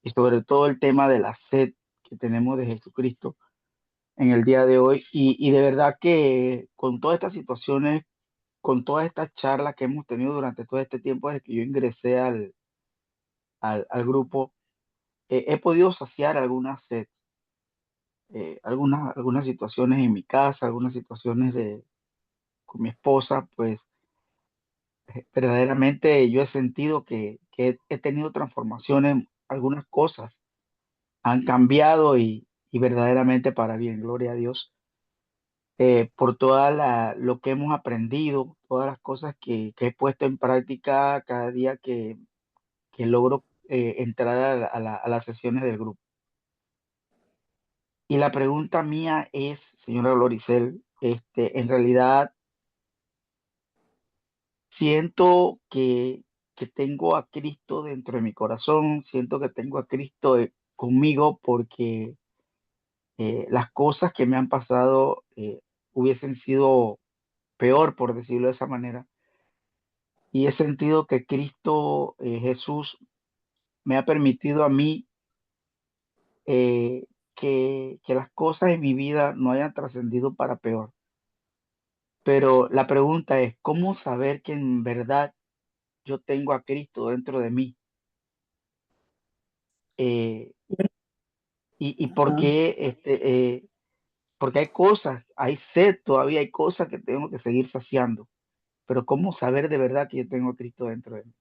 y sobre todo el tema de la sed que tenemos de Jesucristo en el día de hoy. Y de verdad que con todas estas situaciones, con todas estas charlas que hemos tenido durante todo este tiempo desde que yo ingresé al grupo, he podido saciar algunas sed, algunas situaciones en mi casa, algunas situaciones con mi esposa, pues verdaderamente yo he sentido que he tenido transformaciones, algunas cosas han cambiado y verdaderamente para bien, gloria a Dios, por lo que hemos aprendido, todas las cosas que he puesto en práctica cada día que logro entrar a las sesiones del grupo. Y la pregunta mía es, señora Gloricel, en realidad siento que tengo a Cristo dentro de mi corazón, siento que tengo a Cristo conmigo porque las cosas que me han pasado hubiesen sido peor, por decirlo de esa manera. Y he sentido que Cristo Jesús me ha permitido a mí que las cosas en mi vida no hayan trascendido para peor. Pero la pregunta es, ¿cómo saber que en verdad yo tengo a Cristo dentro de mí? Eh, y por qué, porque hay cosas, hay sed todavía, hay cosas que tengo que seguir saciando. Pero ¿cómo saber de verdad que yo tengo a Cristo dentro de mí?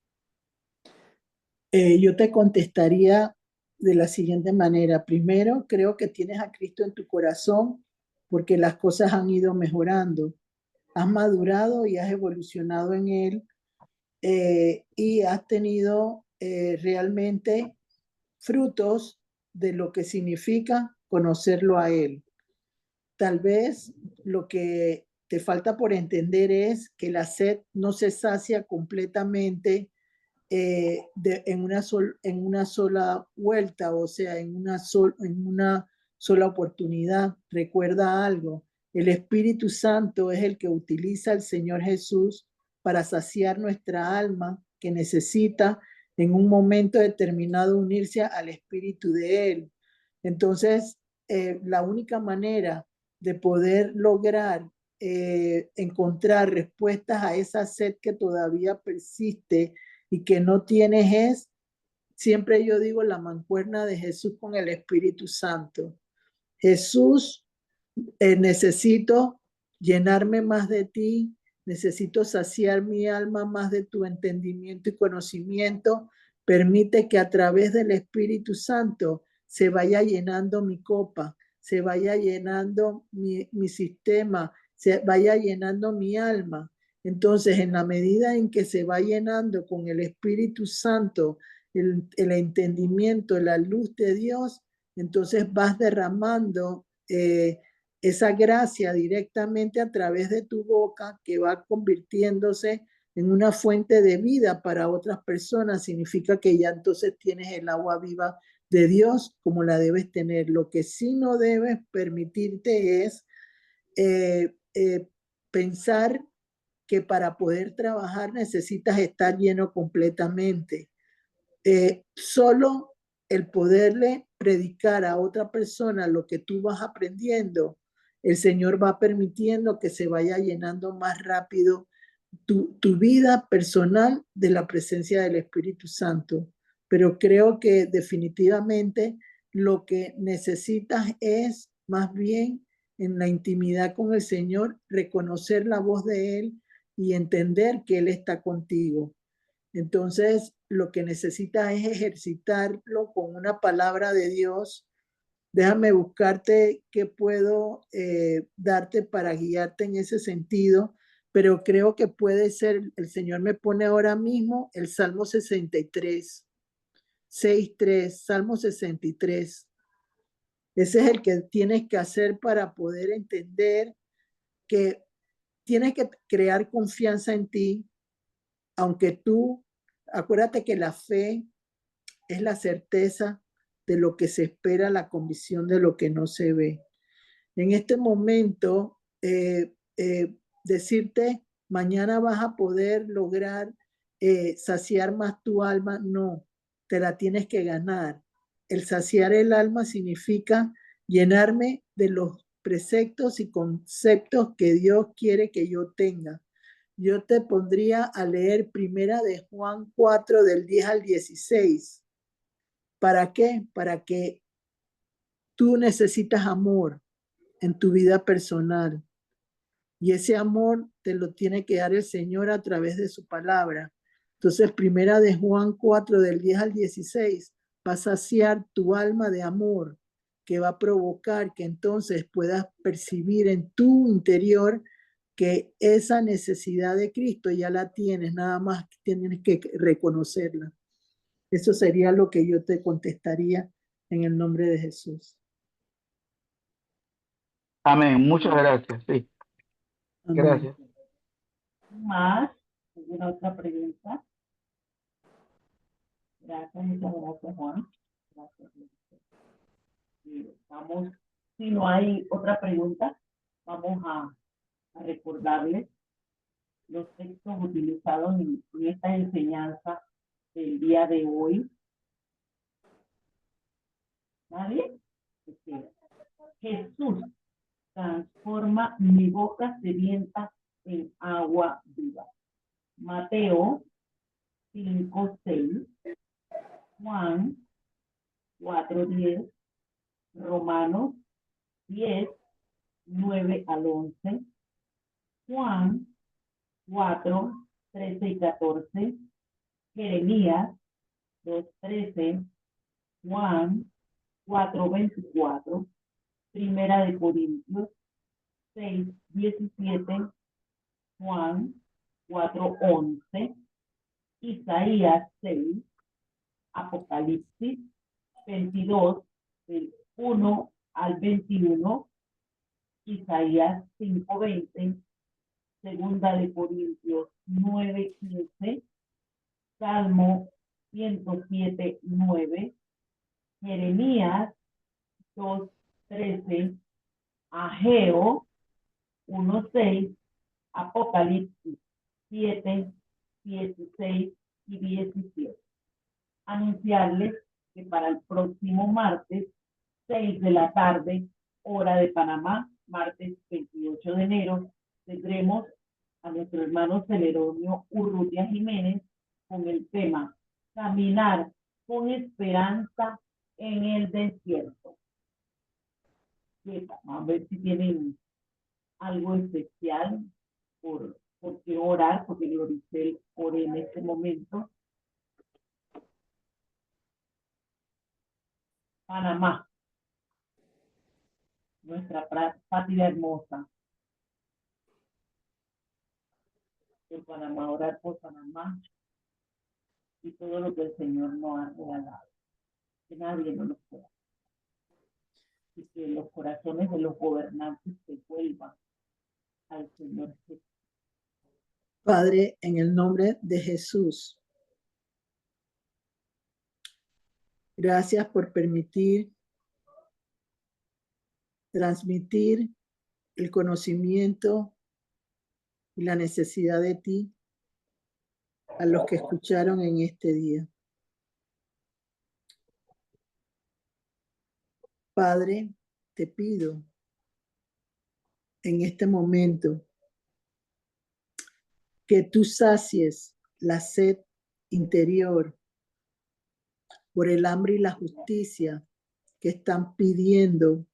Yo te contestaría de la siguiente manera. Primero, creo que tienes a Cristo en tu corazón porque las cosas han ido mejorando. Has madurado y has evolucionado en Él y has tenido realmente frutos de lo que significa conocerlo a Él. Tal vez lo que te falta por entender es que la sed no se sacia completamente en una sola vuelta, o sea, en una sola oportunidad. Recuerda algo, el Espíritu Santo es el que utiliza el Señor Jesús para saciar nuestra alma que necesita en un momento determinado unirse al Espíritu de Él. Entonces, la única manera de poder lograr encontrar respuestas a esa sed que todavía persiste y que no tienes es, siempre yo digo, la mancuerna de Jesús con el Espíritu Santo. Jesús, necesito llenarme más de ti, necesito saciar mi alma más de tu entendimiento y conocimiento. Permite que a través del Espíritu Santo se vaya llenando mi copa, se vaya llenando mi sistema, se vaya llenando mi alma. Entonces, en la medida en que se va llenando con el Espíritu Santo, el entendimiento, la luz de Dios, entonces vas derramando esa gracia directamente a través de tu boca, que va convirtiéndose en una fuente de vida para otras personas. Significa que ya entonces tienes el agua viva de Dios como la debes tener. Lo que sí no debes permitirte es pensar que para poder trabajar necesitas estar lleno completamente. Solo el poderle predicar a otra persona lo que tú vas aprendiendo, el Señor va permitiendo que se vaya llenando más rápido tu vida personal de la presencia del Espíritu Santo. Pero creo que definitivamente lo que necesitas es más bien en la intimidad con el Señor, reconocer la voz de Él y entender que Él está contigo. Entonces, lo que necesitas es ejercitarlo con una palabra de Dios. Déjame buscarte qué puedo darte para guiarte en ese sentido, pero creo que puede ser, el Señor me pone ahora mismo el Salmo 63, 6:3, Salmo 63. Ese es el que tienes que hacer para poder entender que tienes que crear confianza en ti, aunque tú, acuérdate que la fe es la certeza de lo que se espera, la convicción de lo que no se ve. En este momento, decirte, mañana vas a poder lograr saciar más tu alma, no, te la tienes que ganar. El saciar el alma significa llenarme de los preceptos y conceptos que Dios quiere que yo tenga. Yo te pondría a leer primera de Juan 4 del 10 al 16. ¿Para qué? Para que tú necesitas amor en tu vida personal. Y ese amor te lo tiene que dar el Señor a través de su palabra. Entonces, primera de Juan 4, del 10 al 16, va a saciar tu alma de amor, que va a provocar que entonces puedas percibir en tu interior que esa necesidad de Cristo ya la tienes, nada más tienes que reconocerla. Eso sería lo que yo te contestaría en el nombre de Jesús. Amén. Muchas gracias. Sí, Amén. gracias. ¿Más? ¿Alguna otra pregunta? Gracias, muchas gracias, Juan. Gracias. Vamos, si no hay otra pregunta, vamos a recordarles los textos utilizados en esta enseñanza del día de hoy. ¿Nadie? Jesús transforma mi boca sedienta en agua viva. Mateo 5:6, Juan 4:10, Romanos 10:9 al 11, Juan 4:13 y 14, Jeremías 2:13, Juan 4:24, Primera de Corintios 6:17, Juan 4:11, Isaías 6, Apocalipsis 22, del 1 al 21, Isaías 5:20, Segunda de Corintios 9:15, Salmo 107:9, Jeremías 2:13, Ageo 1:6, Apocalipsis 7, 16 y 17. Anunciarles que para el próximo martes, 6 de la tarde, hora de Panamá, martes 28 de enero, tendremos a nuestro hermano Celedonio Urrutia Jiménez con el tema Caminar con esperanza en el desierto. Vamos a ver si tienen algo especial por qué orar, porque Gloricel ore en este momento. Panamá, nuestra patria hermosa. Por Panamá, orar por Panamá y todo lo que el Señor nos ha regalado. Que nadie nos lo pueda. Y que los corazones de los gobernantes se vuelvan al Señor Jesús. Padre, en el nombre de Jesús, gracias por permitir transmitir el conocimiento y la necesidad de ti a los que escucharon en este día. Padre, te pido en este momento que tú sacies la sed interior por el hambre y la justicia que están pidiendo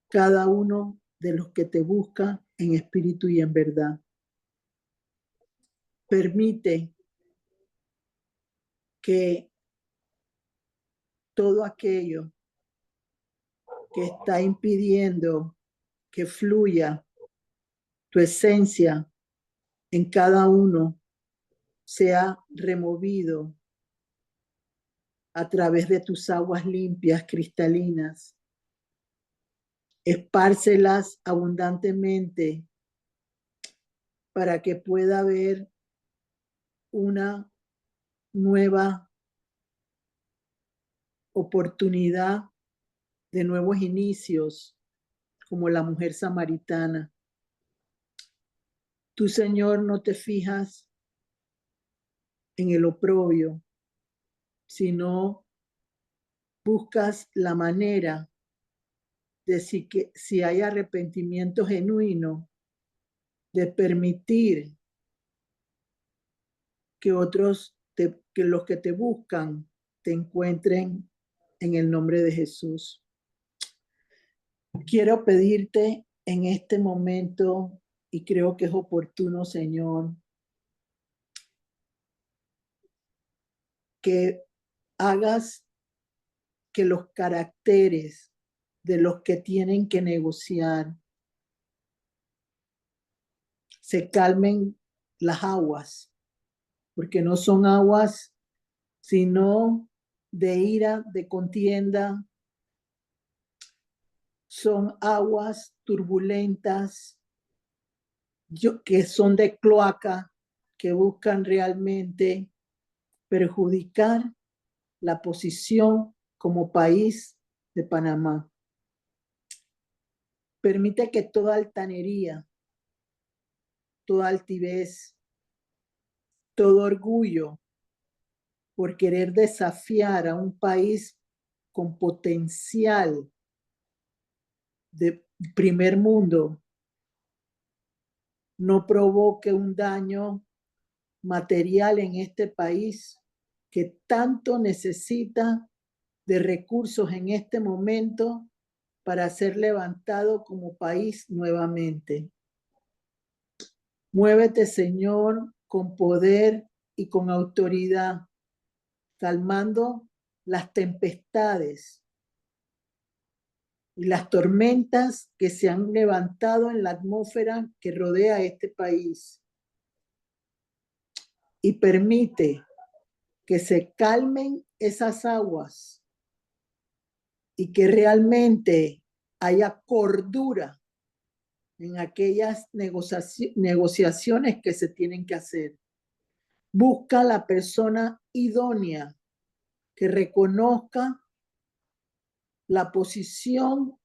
cada uno de los que te buscan en espíritu y en verdad. Permite que todo aquello que está impidiendo que fluya tu esencia en cada uno sea removido a través de tus aguas limpias, cristalinas. Espárcelas abundantemente para que pueda haber una nueva oportunidad de nuevos inicios, como la mujer samaritana. Tú, Señor, no te fijas en el oprobio, sino buscas la manera de si hay arrepentimiento genuino, de permitir que que los que te buscan te encuentren en el nombre de Jesús. Quiero pedirte en este momento, y creo que es oportuno, Señor, que hagas que los caracteres de los que tienen que negociar se calmen las aguas, porque no son aguas sino de ira, de contienda, son aguas turbulentas que son de cloaca, que buscan realmente perjudicar la posición como país de Panamá. Permite que toda altanería, toda altivez, todo orgullo por querer desafiar a un país con potencial de primer mundo no provoque un daño material en este país que tanto necesita de recursos en este momento para ser levantado como país nuevamente. Muévete, Señor, con poder y con autoridad, calmando las tempestades y las tormentas que se han levantado en la atmósfera que rodea este país. y permite que se calmen esas aguas y que realmente haya cordura en aquellas negociaciones que se tienen que hacer. Busca la persona idónea que reconozca la posición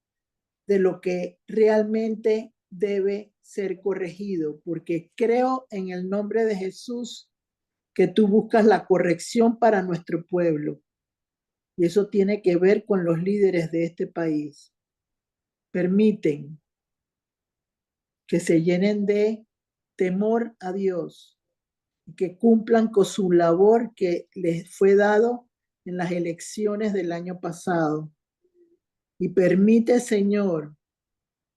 de lo que realmente debe ser corregido, porque creo en el nombre de Jesús que tú buscas la corrección para nuestro pueblo. Y eso tiene que ver con los líderes de este país. Permiten que se llenen de temor a Dios y que cumplan con su labor que les fue dado en las elecciones del año pasado. Y permite, Señor,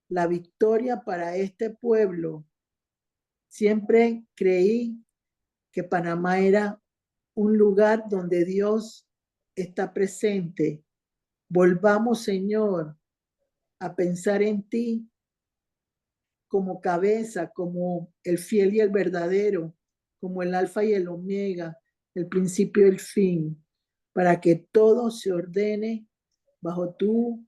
la victoria para este pueblo. Siempre creí que Panamá era un lugar donde Dios está presente. Volvamos, Señor, a pensar en ti como cabeza, como el fiel y el verdadero, como el alfa y el omega, el principio y el fin, para que todo se ordene bajo tu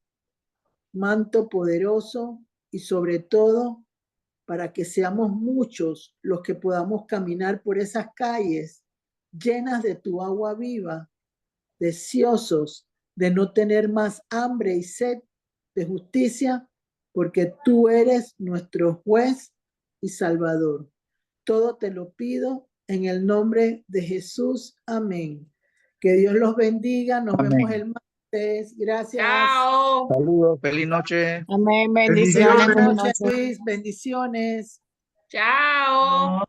manto poderoso y sobre todo para que seamos muchos los que podamos caminar por esas calles llenas de tu agua viva, deseosos de no tener más hambre y sed de justicia, porque tú eres nuestro juez y salvador. Todo te lo pido en el nombre de Jesús. Amén. Que Dios los bendiga. Nos Amén. vemos el martes. Gracias. Chao. Saludos, feliz noche. Amén. Buenas Bendiciones. noches, Luis. Bendiciones. Chao. No.